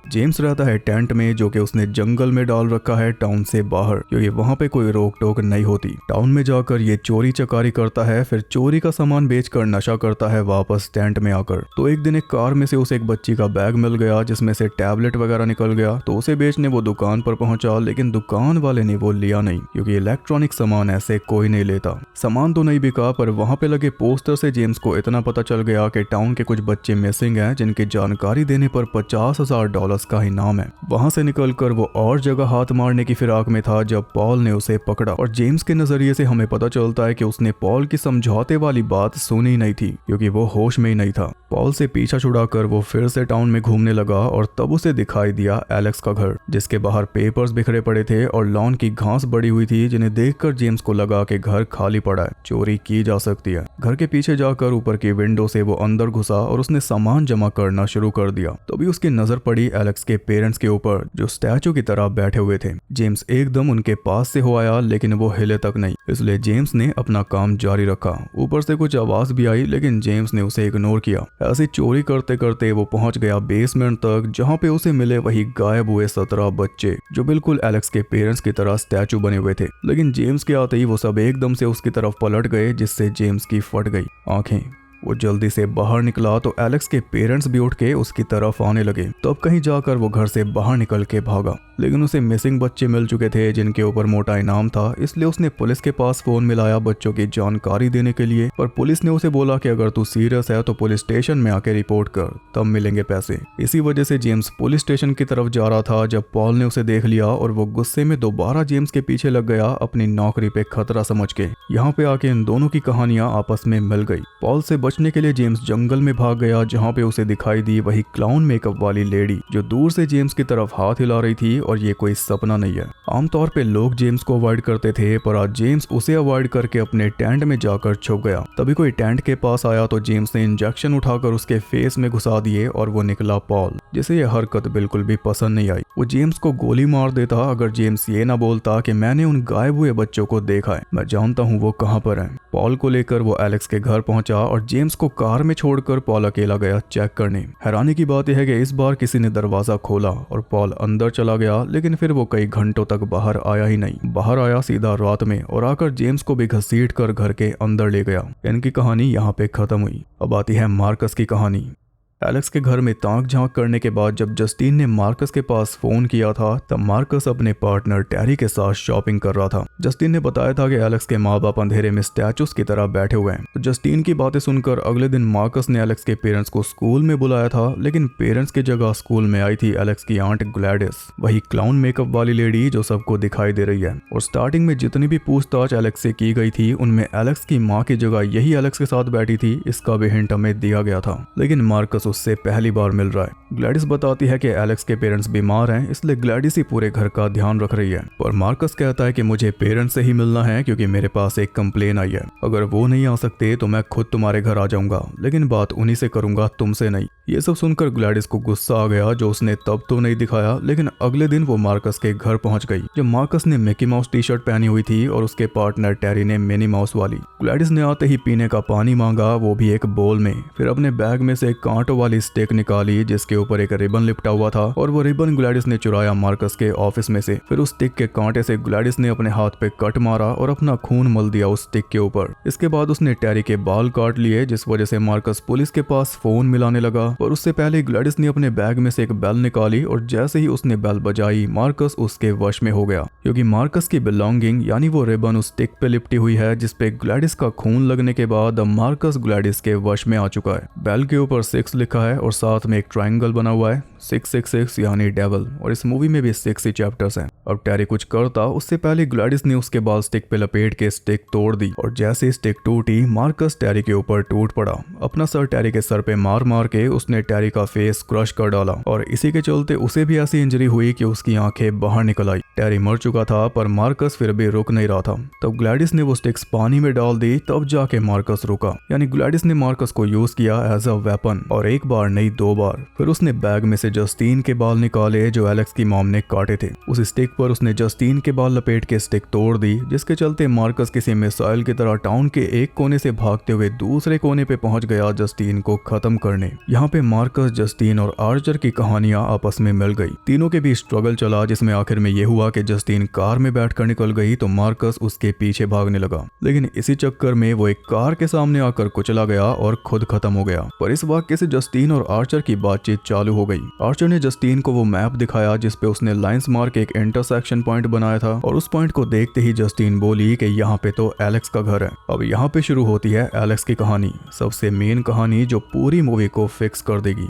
Speaker 1: जेम्स रहता है टेंट में, जो कि उसने जंगल में डाल रखा है टाउन से बाहर, क्योंकि वहाँ पे कोई रोक टोक नहीं होती। टाउन में जाकर ये चोरी चकारी करता है, फिर चोरी का सामान बेचकर नशा करता है वापस टेंट में आकर। तो एक दिन एक कार में से उसे एक बच्ची का बैग मिल गया जिसमें से टैबलेट वगैरह निकल गया। तो उसे बेचने वो दुकान पर पहुंचा, लेकिन दुकान वाले ने वो लिया नहीं, क्योंकि इलेक्ट्रॉनिक सामान ऐसे कोई नहीं लेता। सामान तो नहीं बिका, पर वहाँ पे लगे पोस्टर से जेम्स को इतना पता चल गया कि टाउन के कुछ बच्चे मिसिंग हैं, जिनकी जानकारी देने पर $50,000 का इनाम है। वहां से निकलकर वो और जगह हाथ मारने की फिराक में था जब पॉल ने उसे पकड़ा। और जेम्स के नजरिए से हमें पता चलता है कि उसने पॉल की समझौते वाली बात सुनी नहीं थी, क्योंकि वो होश में ही नहीं था। पॉल से पीछा छुड़ाकर वो फिर से टाउन में घूमने लगा और तब उसे दिखाई दिया एलेक्स का घर, जिसके बाहर पेपर्स बिखरे पड़े थे और लॉन की घास बड़ी हुई थी, जिन्हें देखकर जेम्स को लगा कि घर खाली पड़ा है, चोरी की जा सकती है। घर के पीछे जाकर ऊपर की विंडो से वो अंदर घुसा और उसने सामान जमा करना शुरू कर दिया। तभी उसकी नजर पड़ी एलेक्स के पेरेंट्स के ऊपर, जो स्टैचू की तरह बैठे हुए थे। जेम्स एकदम उनके पास से हो आया, लेकिन वो हिले तक नहीं, इसलिए जेम्स ने अपना काम जारी रखा। ऊपर से कुछ आवाज भी आई, लेकिन जेम्स ने उसे इग्नोर किया। ऐसी चोरी करते करते वो पहुंच गया बेसमेंट तक, जहां पे उसे मिले वही गायब हुए 17 बच्चे, जो बिल्कुल एलेक्स के पेरेंट्स की तरह स्टैचू बने हुए थे। लेकिन जेम्स के आते ही वो सब एकदम से उसकी तरफ पलट गए, जिससे जेम्स की फट गई आंखें। वो जल्दी से बाहर निकला तो एलेक्स के पेरेंट्स भी उठ के उसकी तरफ आने लगे। तब कहीं जाकर वो घर से बाहर निकल के भागा, लेकिन उसे मिसिंग बच्चे मिल चुके थे जिनके ऊपर मोटा इनाम था। इसलिए उसने पुलिस के पास फोन मिलाया बच्चों की जानकारी देने के लिए, पर पुलिस ने उसे बोला कि अगर तू सीरियस है तो पुलिस स्टेशन में आके रिपोर्ट कर, तब मिलेंगे पैसे। इसी वजह से जेम्स पुलिस स्टेशन की तरफ जा रहा था जब पॉल ने उसे देख लिया और वो गुस्से में दोबारा जेम्स के पीछे लग गया, अपनी नौकरी पे खतरा समझ के। यहाँ पे आके इन दोनों की कहानियां आपस में मिल गई। पॉल से बचने के लिए जेम्स जंगल में भाग गया, जहाँ पे उसे दिखाई दी वही क्लाउन मेकअप वाली लेडी, जो दूर से जेम्स की तरफ हाथ हिला रही थी। और ये कोई सपना नहीं है। आमतौर पे लोग जेम्स को अवॉइड करते थे, पर आज जेम्स उसे अवॉइड करके अपने टेंट में जाकर छुप गया। तभी कोई टेंट के पास आया तो जेम्स ने इंजेक्शन उठाकर उसके फेस में घुसा दिए और वो निकला पॉल, जिसे यह हरकत बिल्कुल भी पसंद नहीं आई। वो जेम्स को गोली मार देता अगर जेम्स ये ना बोलता कि मैंने उन गायब हुए बच्चों को देखा है, मैं जानता हूँ वो कहाँ पर है। पॉल को लेकर वो एलेक्स के घर पहुंचा और जेम्स जेम्स को कार में छोड़कर पॉल अकेला गया चेक करने। हैरानी की बात यह है कि इस बार किसी ने दरवाजा खोला और पॉल अंदर चला गया, लेकिन फिर वो कई घंटों तक बाहर आया ही नहीं। बाहर आया सीधा रात में और आकर जेम्स को भी घसीट कर घर के अंदर ले गया। इनकी कहानी यहाँ पे खत्म हुई। अब आती है मार्कस की कहानी। एलेक्स के घर में ताक झांक करने के बाद जब जस्टिन ने मार्कस के पास फोन किया था तब मार्कस अपने पार्टनर टेरी के साथ शॉपिंग कर रहा था। जस्टिन ने बताया था कि एलेक्स के माँ बाप अंधेरे में स्टैचूज की तरह बैठे हुए हैं। तो जस्टिन की बातें सुनकर अगले दिन मार्कस ने एलेक्स के पेरेंट्स को स्कूल में बुलाया था, लेकिन पेरेंट्स की जगह स्कूल में आई थी एलेक्स की आंट ग्लैडिस, वही क्लाउन मेकअप वाली लेडी जो सबको दिखाई दे रही है। और स्टार्टिंग में जितनी भी पूछताछ एलेक्स से की गई थी उनमें एलेक्स की माँ की जगह यही एलेक्स के साथ बैठी थी, इसका भी हिंट हमें दिया गया था। लेकिन मार्कस उससे पहली बार मिल रहा है। ग्लैडिस बताती है कि एलेक्स के पेरेंट्स बीमार हैं, इसलिए ग्लैडिस ही पूरे घर का ध्यान रख रही है। और मार्कस कहता है कि मुझे पेरेंट्स से ही मिलना है क्योंकि मेरे पास एक कंप्लेन आई है। अगर वो नहीं आ सकते तो मैं खुद तुम्हारे घर आ जाऊंगा, लेकिन बात उन्हीं से करूंगा, तुमसे नहीं। ये सब सुनकर ग्लैडिस को गुस्सा आ गया, जो उसने तब तो नहीं दिखाया, लेकिन अगले दिन वो मार्कस के घर पहुंच गई। जब मार्कस ने मिकी माउस टी शर्ट पहनी हुई थी और उसके पार्टनर टेरी ने मिनी माउस वाली। ग्लैडिस ने आते ही पीने का पानी मांगा, वो भी एक बोल में। फिर अपने बैग में से एक कांटों वाली स्टिक निकाली जिसके ऊपर एक रिबन लिपटा हुआ था, और वो रिबन ग्लैडिस ने चुराया मार्कस के ऑफिस में से। फिर उस स्टिक के कांटे से ग्लैडिस ने अपने हाथ पे कट मारा और अपना खून मल दिया उस स्टिक के ऊपर। इसके बाद उसने टेरी के बाल काट लिए, जिस वजह से मार्कस पुलिस के पास फोन मिलाने लगा। और उससे पहले ग्लैडिस ने अपने बैग में से एक बेल निकाली और जैसे ही उसने बेल बजाई मार्कस उसके वश में हो गया, क्योंकि मार्कस की बिलोंगिंग यानी वो रिबन उस स्टिक पे लिपटी हुई है जिसपे ग्लैडिस का खून लगने के बाद मार्कस ग्लैडिस के वश में आ चुका है। बेल के ऊपर 6 लिखा है और साथ में एक ट्रायंगल बना हुआ है, 666 यानी डेविल। और इस मूवी में भी 6 ही चैप्टर्स हैं। अब टेरी कुछ करता उससे पहले ग्लैडिस ने उसके बाल स्टिक पे लपेट के स्टिक तोड़ दी, और जैसे स्टिक टूटी मार्कस टेरी के ऊपर टूट पड़ा। अपना सर टेरी के सर पे मार मार के उसने टेरी का फेस क्रश कर डाला, और इसी के चलते उसे भी ऐसी इंजरी हुई कि उसकी आंखें बाहर निकल आई। टेरी मर चुका था पर मार्कस फिर भी रुक नहीं रहा था। तब ग्लैडिस ने वो स्टिक्स पानी में डाल दी, तब जाके मार्कस रुका। यानी ग्लैडिस ने मार्कस को यूज किया एज अ वेपन, और एक बार नहीं 2 बार। फिर उसने बैग में से जस्टिन के बाल निकाले जो एलेक्स की मॉम ने काटे थे। उस स्टिक पर उसने जस्टिन के बाल लपेट के स्टिक तोड़ दी, जिसके चलते मार्कस किसी मिसाइल की तरह टाउन के एक कोने से भागते हुए दूसरे कोने पे पहुंच गया जस्टिन को खत्म करने। यहाँ पे मार्कस, जस्टिन और आर्चर की कहानियां आपस में मिल गई। तीनों के बीच स्ट्रगल चला, जिसमें आखिर में ये हुआ कि जस्टिन कार में बैठकर निकल गई तो मार्कस उसके पीछे भागने लगा, लेकिन इसी चक्कर में वो एक कार के सामने आकर कुचला गया और खुद खत्म हो गया। पर इस वाक्य से जस्टिन और आर्चर की बातचीत चालू हो गई। आर्चर ने जस्टिन को वो मैप दिखाया जिसपे उसने लाइंस मार के एक इंटरसेक्शन पॉइंट बनाया था, और उस पॉइंट को देखते ही जस्टिन बोली कि यहाँ पे तो एलेक्स का घर है। अब यहाँ पे शुरू होती है एलेक्स की कहानी, सबसे मेन कहानी जो पूरी मूवी को फिक्स कर देगी।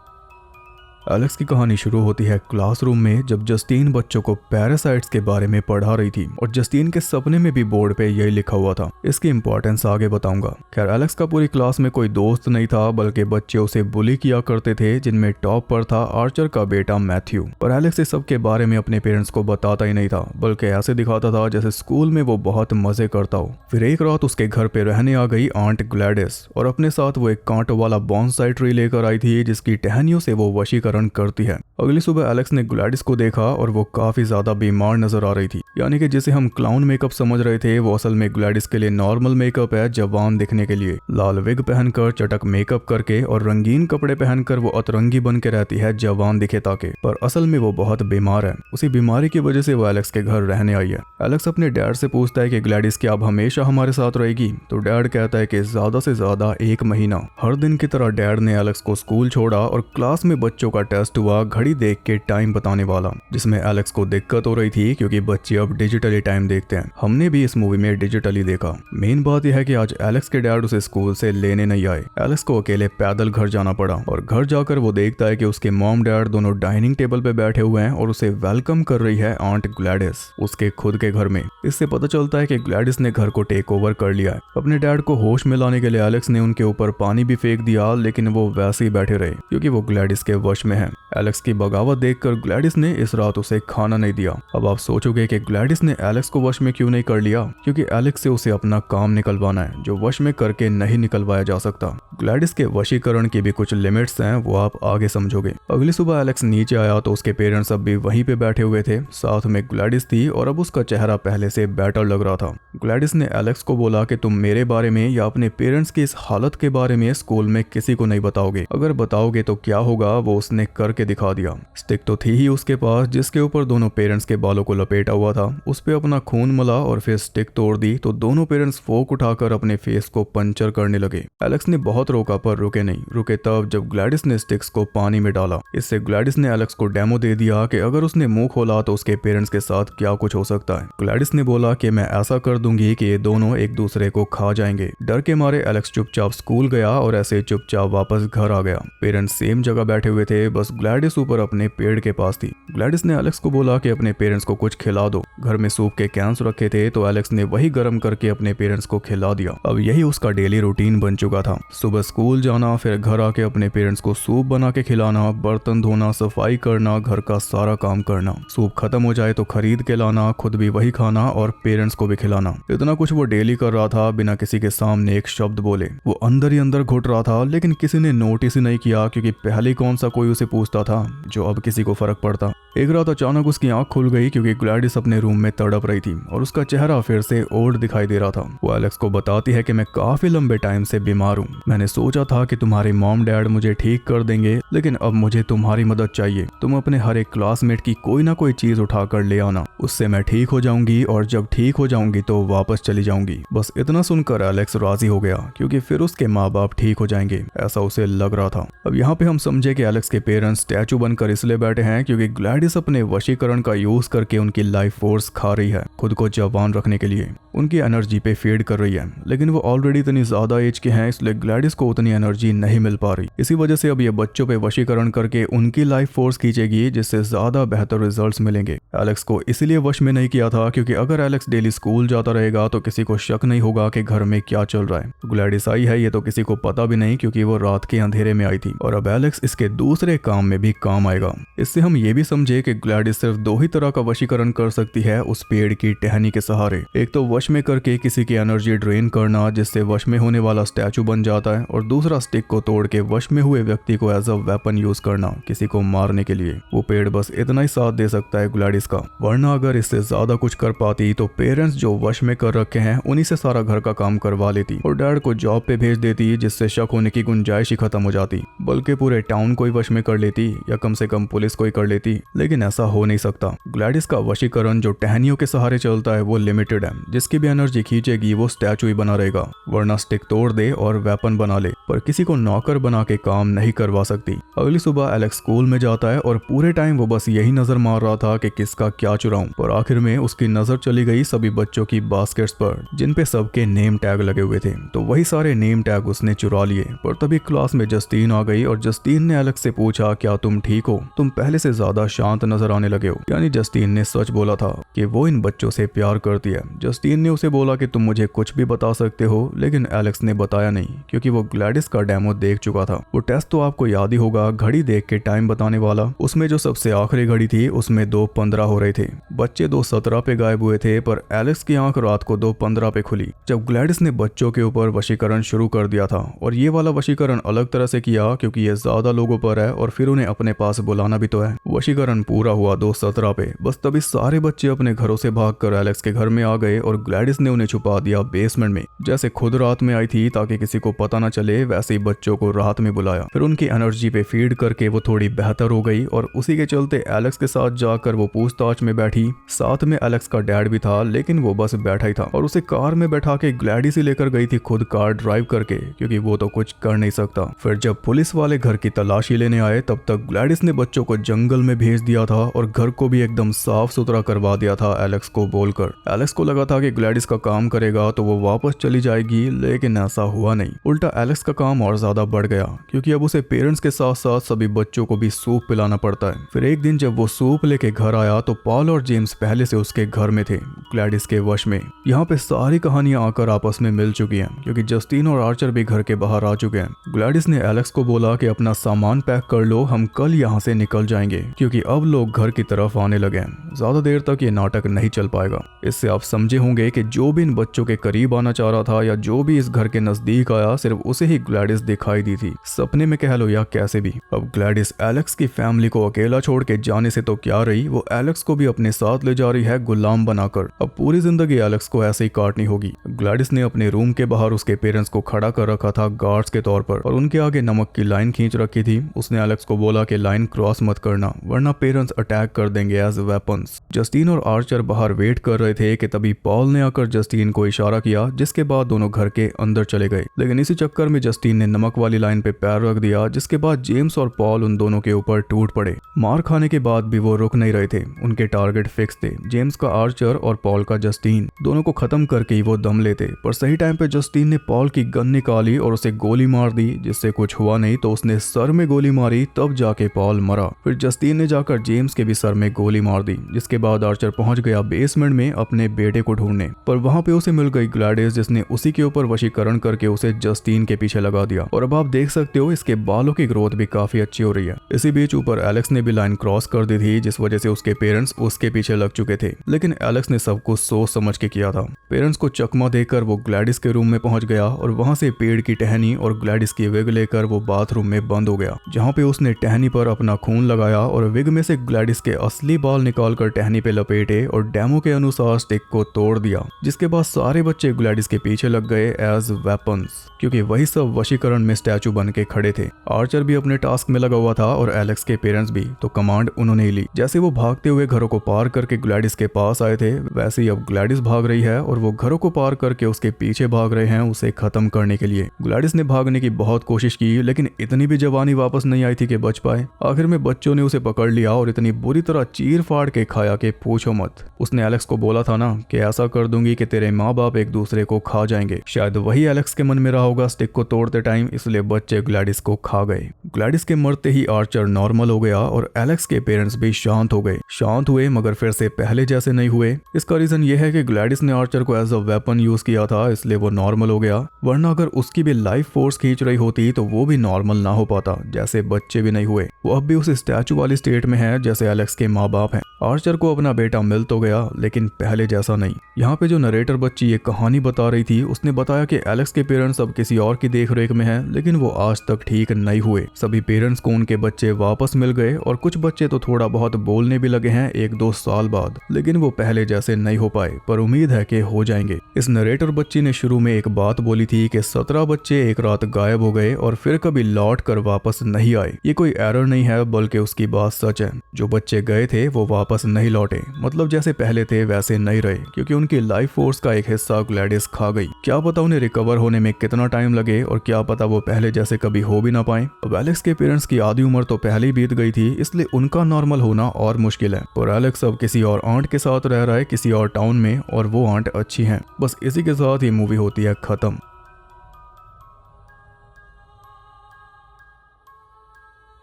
Speaker 1: एलेक्स की कहानी शुरू होती है क्लासरूम में, जब जस्टिन बच्चों को पैरासाइट्स के बारे में पढ़ा रही थी, और जस्टिन के सपने में भी बोर्ड पे यही लिखा हुआ था। इसकी इंपॉर्टेंस आगे बताऊंगा। खैर, एलेक्स का पूरी क्लास में कोई दोस्त नहीं था, बल्कि बच्चे उसे बुली किया करते थे, जिनमें टॉप पर था आर्चर का बेटा मैथ्यू। पर एलेक्स इस सब के बारे में अपने पेरेंट्स को बताता ही नहीं था, बल्कि ऐसे दिखाता था जैसे स्कूल में वो बहुत मजे करता हो। फिर एक रात उसके घर पे रहने आ गई आंट ग्लैडिस, और अपने साथ वो एक कांटों वाला बॉन्साई ट्री लेकर आई थी जिसकी टहनियों से वो वशीकरण करती है। अगली सुबह एलेक्स ने ग्लैडिस को देखा और वो काफी ज्यादा बीमार नजर आ रही थी। यानी कि जिसे हम क्लाउन मेकअप समझ रहे थे वो असल में ग्लैडिस के लिए नॉर्मल मेकअप है, जवान दिखने के लिए। लाल विग पहनकर, चटक मेकअप करके और रंगीन कपड़े पहनकर वो अतरंगी बन के रहती है, जवान दिखे ताकि। पर असल में वो बहुत बीमार है। उसी बीमारी की वजह से वो एलेक्स के घर रहने आई है। एलेक्स अपने डैड से पूछता है कि ग्लैडिस क्या अब हमेशा हमारे साथ रहेगी? तो डैड कहता है कि ज्यादा से ज्यादा 1 महीना। हर दिन की तरह डैड ने एलेक्स को स्कूल छोड़ा और क्लास में बच्चों का टेस्ट हुआ, घड़ी देख के टाइम बताने वाला, जिसमें एलेक्स को दिक्कत हो रही थी क्योंकि बच्चे अब डिजिटली टाइम देखते हैं। हमने भी इस मूवी में डिजिटली देखा। मेन बात यह है कि आज एलेक्स के डैड उसे स्कूल से लेने नहीं आए। एलेक्स को अकेले पैदल घर जाना पड़ा, और घर जाकर वो देखता है कि उसके मॉम डैड दोनों डाइनिंग टेबल पे बैठे हुए हैं और उसे वेलकम कर रही है आंट ग्लैडिस उसके खुद के घर में। इससे पता चलता है कि ग्लैडिस ने घर को टेक ओवर कर लिया है। अपने डैड को होश में लाने के लिए एलेक्स ने उनके ऊपर पानी भी फेंक दिया, लेकिन वो वैसे ही बैठे रहे क्योंकि वो ग्लैडिस के वश में है। एलेक्स की बगावत देखकर ग्लैडिस ने इस रात उसे खाना नहीं दिया। अब आप सोचोगे कि ग्लैडिस ने एलेक्स को वश में क्यों नहीं कर लिया, क्योंकि एलेक्स से उसे अपना काम निकलवाना है जो वश में करके नहीं निकलवाया जा सकता। ग्लैडिस के वशीकरण की भी कुछ लिमिट्स हैं, वो आप आगे समझोगे। अगली सुबह एलेक्स नीचे आया तो उसके पेरेंट्स अब भी वहीं पे बैठे हुए थे, साथ में ग्लैडिस थी और अब उसका चेहरा पहले से बेटर लग रहा था। ग्लैडिस ने एलेक्स को बोला कि तुम मेरे बारे में या अपने पेरेंट्स की इस हालत के बारे में स्कूल में किसी को नहीं बताओगे, अगर बताओगे तो क्या होगा वो उसने करके दिखा दिया। स्टिक तो थी ही उसके पास जिसके ऊपर दोनों पेरेंट्स के बालों को लपेटा हुआ था, उस पे अपना खून मला और फिर स्टिक तोड़ दी तो दोनों पेरेंट्स फोक उठाकर अपने फेस को पंचर करने लगे। एलेक्स ने बहुत रोका पर रुके नहीं। रुके तब जब ग्लैडिस ने स्टिक्स को पानी में डाला। इससे ग्लैडिस ने एलेक्स को डेमो दे दिया कि अगर उसने मुंह खोला तो उसके पेरेंट्स के साथ क्या कुछ हो सकता है। ग्लैडिस ने बोला कि मैं ऐसा कर दूंगी कि ये दोनों एक दूसरे को खा जाएंगे। डर के मारे एलेक्स चुपचाप स्कूल गया और ऐसे चुपचाप वापस घर आ गया। पेरेंट्स सेम जगह बैठे हुए थे, बस ग्लैडिस ऊपर अपने पेड़ के पास थी। ग्लैडिस ने एलेक्स को बोला कि अपने पेरेंट्स को कुछ खिला दो। घर में सूप के कैंस रखे थे तो एलेक्स ने वही गर्म करके अपने पेरेंट्स को खिला दिया। अब यही उसका डेली रूटीन बन चुका था। सुबह स्कूल जाना, फिर घर आके अपने पेरेंट्स को सूप बना के खिलाना, बर्तन धोना, सफाई करना, घर का सारा काम करना। सूप खत्म हो जाए तो खरीद के लाना, खुद भी वही खाना और पेरेंट्स को भी खिलाना। इतना कुछ वो डेली कर रहा था बिना किसी के सामने एक शब्द बोले। वो अंदर ही अंदर घुट रहा था, लेकिन किसी ने नोटिस ही नहीं किया क्योंकि पहले कौन सा कोई उसे पूछता था जो अब किसी को फर्क पड़ता। एक रात अचानक उसकी आंख खुल गई क्योंकि ग्लैडिस अपने रूम में तड़प रही थी और उसका चेहरा फिर से ओल्ड दिखाई दे रहा था। वो एलेक्स को बताती है कि मैं काफी लंबे टाइम से बीमार हूँ। मैंने सोचा था कि तुम्हारे मॉम डैड मुझे ठीक कर देंगे, लेकिन अब मुझे तुम्हारी मदद चाहिए। तुम अपने हर एक क्लासमेट की कोई ना कोई चीज उठा कर ले आना, उससे मैं ठीक हो जाऊंगी और जब ठीक हो जाऊंगी तो वापस चली जाऊंगी। बस इतना सुनकर एलेक्स राजी हो गया क्योंकि फिर उसके माँ बाप ठीक हो जाएंगे, ऐसा उसे लग रहा था। अब यहाँ पे हम समझे कि एलेक्स के पेरेंट्स स्टैचू बनकर इसलिए बैठे हैं क्योंकि ग्लैडिस अपने वशीकरण का यूज करके उनकी लाइफ फोर्स खा रही है, खुद को जवान रखने के लिए उनकी एनर्जी पे फीड कर रही है। लेकिन वो ऑलरेडी इतनी ज्यादा एज के हैं, इसलिए ग्लैडिस को उतनी एनर्जी नहीं मिल पा रही। इसी वजह से अब ये बच्चों पे वशीकरण करके उनकी लाइफ फोर्स खींचेगी, जिससे ज्यादा बेहतर रिजल्ट्स मिलेंगे। एलेक्स को इसलिए वश में नहीं किया था क्योंकि अगर एलेक्स डेली स्कूल जाता रहेगा तो किसी को शक नहीं होगा कि घर में क्या चल रहा है। ग्लैडिस आई है ये तो किसी को पता भी नहीं क्योंकि वो रात के अंधेरे में आई थी और अब एलेक्स इसके दूसरे काम में भी काम आएगा। इससे हम ये भी समझे कि ग्लैडिस सिर्फ दो ही तरह का वशीकरण कर सकती है उस पेड़ की टहनी के सहारे। एक तो वश में करके किसी की एनर्जी ड्रेन करना जिससे वश में होने वाला स्टैचू बन जाता है, और दूसरा स्टिक को तोड़ के वश में हुए व्यक्ति को एज अ वेपन यूज करना किसी को मारने के लिए। वो पेड़ बस इतना ही साथ दे सकता है ग्लैडिस का, वरना अगर इससे ज्यादा कुछ कर पाती तो पेरेंट्स जो वश में कर रखे हैं उन्हीं से सारा घर का काम करवा लेती और डैड को जॉब पे भेज देती, जिससे शक होने की गुंजाइश ही खत्म हो जाती। बल्कि पूरे टाउन को ही वश में कर लेती या कम से कम पुलिस को ही कर लेती, लेकिन ऐसा हो नहीं सकता। ग्लैडिस का वशीकरण जो टहनियों के सहारे चलता है वो लिमिटेड है। जिसकी भी एनर्जी खींचेगी वो स्टैचू ही बना रहेगा, वरना स्टिक तोड़ दे और वेपन बना ले, पर किसी को नौकर बना के काम नहीं करवा सकती। अगली सुबह एलेक्स स्कूल में जाता है और पूरे टाइम वो बस यही नजर मार रहा था कि किसका क्या चुराऊं, पर आखिर में उसकी नजर चली गई सभी बच्चों की बास्केट्स पर जिन पे सबके नेम टैग लगे हुए थे। तो वही सारे नेम टैग उसने चुरा लिए। पर तभी क्लास में जस्टीन आ गई और जस्टीन ने एलेक्स से पूछा, क्या तुम ठीक हो? तुम पहले से ज्यादा शांत नजर आने लगे हो। यानी जस्टीन ने सच बोला था कि वो इन बच्चों से प्यार करती है। जस्टीन ने उसे बोला कि तुम मुझे कुछ भी बता सकते हो, लेकिन एलेक्स ने बताया नहीं क्योंकि वो ग्लैडिस का डेमो देख चुका था। वो टेस्ट तो आपको याद ही होगा, घड़ी देख के टाइम बताने वाला। उसमें जो सबसे आखिरी घड़ी थी उसमें 2:15 हो रहे थे। बच्चे 2:17 पे गायब हुए थे, पर एलेक्स की आंख रात को 2:15 पे खुली जब ग्लैडिस ने बच्चों के ऊपर वशीकरण शुरू कर दिया था। और ये वाला वशीकरण अलग तरह से किया क्योंकि ये ज्यादा लोगों पर है और फिर उन्हें अपने पास बुलाना भी तो है। वशीकरण पूरा हुआ 2:17 पे। बस तभी सारे बच्चे अपने घरों से भागकर एलेक्स के घर में आ गए और ग्लैडिस ने उन्हें छुपा दिया बेसमेंट में। जैसे खुद रात में आई थी ताकि किसी को पता न चले, वैसे ही बच्चों को रात में बुलाया। फिर उनकी एनर्जी पे फीड करके वो थोड़ी बेहतर हो गई और उसी के चलते एलेक्स के साथ जाकर वो पूछताछ में बैठी। साथ में एलेक्स का डैड भी था, लेकिन वो बस बैठा ही था और उसे कार में बैठा के ग्लैडिस ही लेकर गई थी खुद कार ड्राइव करके, क्योंकि वो तो कुछ कर नहीं सकता। फिर जब पुलिस वाले घर की तलाशी लेने आए तब तक ग्लैडिस ने बच्चों को जंगल में भेज दिया था और घर को भी एकदम साफ सुथरा करवा दिया था एलेक्स को बोलकर। एलेक्स को लगा था कि ग्लैडिस का काम करेगा तो वो वापस चली जाएगी, लेकिन ऐसा हुआ नहीं। उल्टा एलेक्स का काम और ज्यादा बढ़ गया क्योंकि अब उसे पेरेंट्स के साथ साथ सभी बच्चों को भी सूप पिलाना पड़ता है। फिर एक दिन जब वो सूप लेके घर आया तो पॉल और जेम्स पहले से उसके घर में थे, ग्लैडिस के वश में। यहाँ पे सारी कहानियां आकर आपस में मिल चुकी हैं क्योंकि जस्टिन और आर्चर भी घर के बाहर आ चुके हैं। ग्लैडिस ने एलेक्स को बोला कि अपना सामान पैक कर लो, हम कल यहाँ से निकल जाएंगे क्योंकि अब लोग घर की तरफ आने लगे हैं। ज्यादा देर तक ये नाटक नहीं चल पाएगा। इससे आप समझे होंगे कि जो भी इन बच्चों के करीब आना चाह रहा था या जो भी इस घर के नजदीक आया, सिर्फ उसे ही ग्लैडिस दिखाई दी थी, सपने में कह लो या कैसे भी। अब ग्लैडिस एलेक्स की फैमिली को अकेला छोड़ के जाने से तो क्या रही, वो एलेक्स को भी अपने साथ ले जा रही है गुलाम बनाकर। अब पूरी जिंदगी एलेक्स को ऐसे ही काटनी होगी। ग्लैडिस ने अपने रूम के बाहर उसके पेरेंट्स को खड़ा कर रखा था गार्ड्स के तौर पर और उनके आगे नमक की लाइन खींच रखी थी। उसने एलेक्स को बोला कि लाइन क्रॉस मत करना वरना पेरेंट्स अटैक कर देंगे एज वेपन्स। जस्टिन और आर्चर बाहर वेट कर रहे थे कि तभी पॉल ने आकर जस्टिन को इशारा किया, जिसके बाद दोनों घर के अंदर चले गए। लेकिन इसी चक्कर में जस्टिन ने नमक वाली लाइन पे पैर रख दिया, जिसके बाद जेम्स और पॉल उन दोनों के ऊपर टूट पड़े। मार खाने के बाद भी वो रुक नहीं रहे थे, उनके टारगेट फिक्स थे, जेम्स का आर्चर और पॉल का जस्टिन। दोनों को खत्म करके ही वो दम लेते, पर सही टाइम पे जस्टिन ने पॉल की गन निकाली और उसे गोली मार दी, जिससे कुछ हुआ नहीं तो उसने सर में गोली मारी, तब जाके पॉल मरा। फिर जस्टिन ने जाकर जेम्स के भी सर में गोली मार दी, जिसके बाद आर्चर पहुंच गया बेसमेंट में अपने बेटे को ढूंढने। पर वहां पे उसे मिल गई ग्लैडिस, जिसने उसी के ऊपर वशीकरण करके उसे जस्टिन के पीछे लगा दिया। और अब आप देख सकते हो इसके बालों की ग्रोथ भी काफी अच्छी हो रही है। इसी बीच ऊपर एलेक्स ने भी लाइन क्रॉस कर दी थी, जिस वजह से उसके पेरेंट्स उसके पीछे लग चुके थे। लेकिन एलेक्स ने सब कुछ सोच समझ के किया था। पेरेंट्स को चकमा देकर वो ग्लैडिस के रूम में पहुंच गया और वहां से पेड़ की टहनी और ग्लैडिस की विग लेकर वो बाथरूम में बंद हो गया, जहां पे उसने टहनी पर अपना खून लगाया और विग में से ग्लैडिस के असली बाल निकालकर टहनी पे लपेटे और डेमो के अनुसार स्टिक को तोड़ दिया। जिसके बाद सारे बच्चे ग्लैडिस के पीछे लग गए एज वेपन्स, क्योंकि वही सब वशीकरण में स्टैचू बन के खड़े थे। आर्चर भी अपने टास्क में लगा हुआ था और एलेक्स के पेरेंट्स भी, तो कमांड उन्होंने ही ली। जैसे वो भागते हुए घरों को पार करके ग्लैडिस के पास आए थे, वैसे ही अब ग्लैडिस भाग रही है और वो घरों को पार करके उसके पीछे भाग रहे हैं उसे खत्म करने के लिए। ग्लैडिस ने भागने की बहुत कोशिश की, लेकिन इतनी भी जवानी वापस नहीं आई थी कि बच पाए। आखिर में बच्चों ने उसे पकड़ लिया और इतनी बुरी तरह चीर फाड़ के खाया कि पूछो मत। उसने एलेक्स को बोला था ना कि ऐसा कर दूंगी कि तेरे माँ बाप एक दूसरे को खा जाएंगे। शायद वही एलेक्स के मन में रहा होगा स्टिक को तोड़ते टाइम, इसलिए बच्चे ग्लैडिस को खा गए। ग्लैडिस के मरते ही आर्चर नॉर्मल हो गया और एलेक्स के पेरेंट्स भी शांत हो गए। शांत हुए मगर फिर से पहले जैसे नहीं हुए। इसका रीजन ये है कि ग्लैडिस ने आर्चर को एज अ वेपन यूज किया था, इसलिए वो नॉर्मल हो गया। वरना अगर उसकी भी लाइफ फोर्स खींच रही होती तो वो भी नॉर्मल ना हो पाता, जैसे बच्चे भी नहीं हुए। वो अब भी उस स्टैचू वाली स्टेट में है जैसे एलेक्स के माँ बाप हैं। आर्चर को अपना बेटा मिल तो गया, लेकिन पहले जैसा नहीं। यहाँ पे जो नरेटर बच्ची ये कहानी बता रही थी, उसने बताया कि एलेक्स के पेरेंट्स अब किसी और की देखरेख में हैं, लेकिन वो आज तक ठीक नहीं हुए। सभी पेरेंट्स को उनके बच्चे वापस मिल गए और कुछ बच्चे तो थोड़ा बहुत बोलने भी लगे हैं 1-2 साल बाद, लेकिन वो पहले जैसे नहीं हो पाए, पर उम्मीद है कि हो जाएंगे। इस नरेटर बच्ची ने शुरू में एक बात बोली थी कि 17 बच्चे एक रात गायब हो गए और फिर कभी लौट कर वापस नहीं आए। ये कोई एरर नहीं है, बल्कि उसकी बात सच है। जो बच्चे गए थे वो वापस नहीं लौटे, मतलब जैसे पहले थे वैसे नहीं रहे, क्योंकि उनकी लाइफ फोर्स का एक हिस्सा ग्लैडिस खा गई। क्या पता उन्हें रिकवर होने में कितना टाइम लगे और क्या पता वो पहले जैसे कभी हो भी ना पाए। अब एलेक्स के पेरेंट्स की आधी उम्र तो पहले ही बीत गई थी, इसलिए उनका नॉर्मल होना और मुश्किल है। पर एलेक्स अब किसी और आंट के साथ रह रहा है, किसी और टाउन में, और वो आंट अच्छी है। बस इसी के साथ ये मूवी होती है खत्म।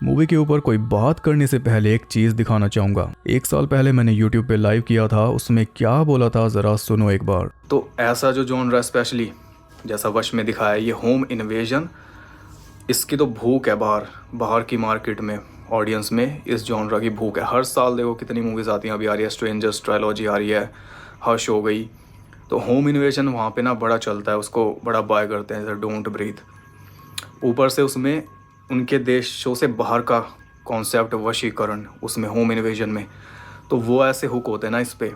Speaker 1: मूवी के ऊपर कोई बात करने से पहले एक चीज दिखाना चाहूंगा। 1 साल पहले मैंने YouTube पे लाइव किया था, उसमें क्या बोला था जरा सुनो एक बार।
Speaker 2: तो ऐसा जो जॉनरा स्पेशली जैसा वश में दिखाया है, ये होम इन्वेजन, इसकी तो भूख है बाहर की मार्केट में, ऑडियंस में इस जॉनरा की भूख है। हर साल देखो कितनी मूवीज़ आती हैं, अभी आ रही है स्ट्रेंजर्स ट्रायलॉजी आ रही है, हश हो गई। तो होम इन्वेजन वहाँ पे ना बड़ा चलता है, उसको बड़ा बाय करते हैं, जैसे डोंट ब्रीथ। ऊपर से उसमें उनके देशों से बाहर का कॉन्सेप्ट वशीकरण, उसमें होम इन्वेजन में, तो वो ऐसे हुक होते हैं ना इस पे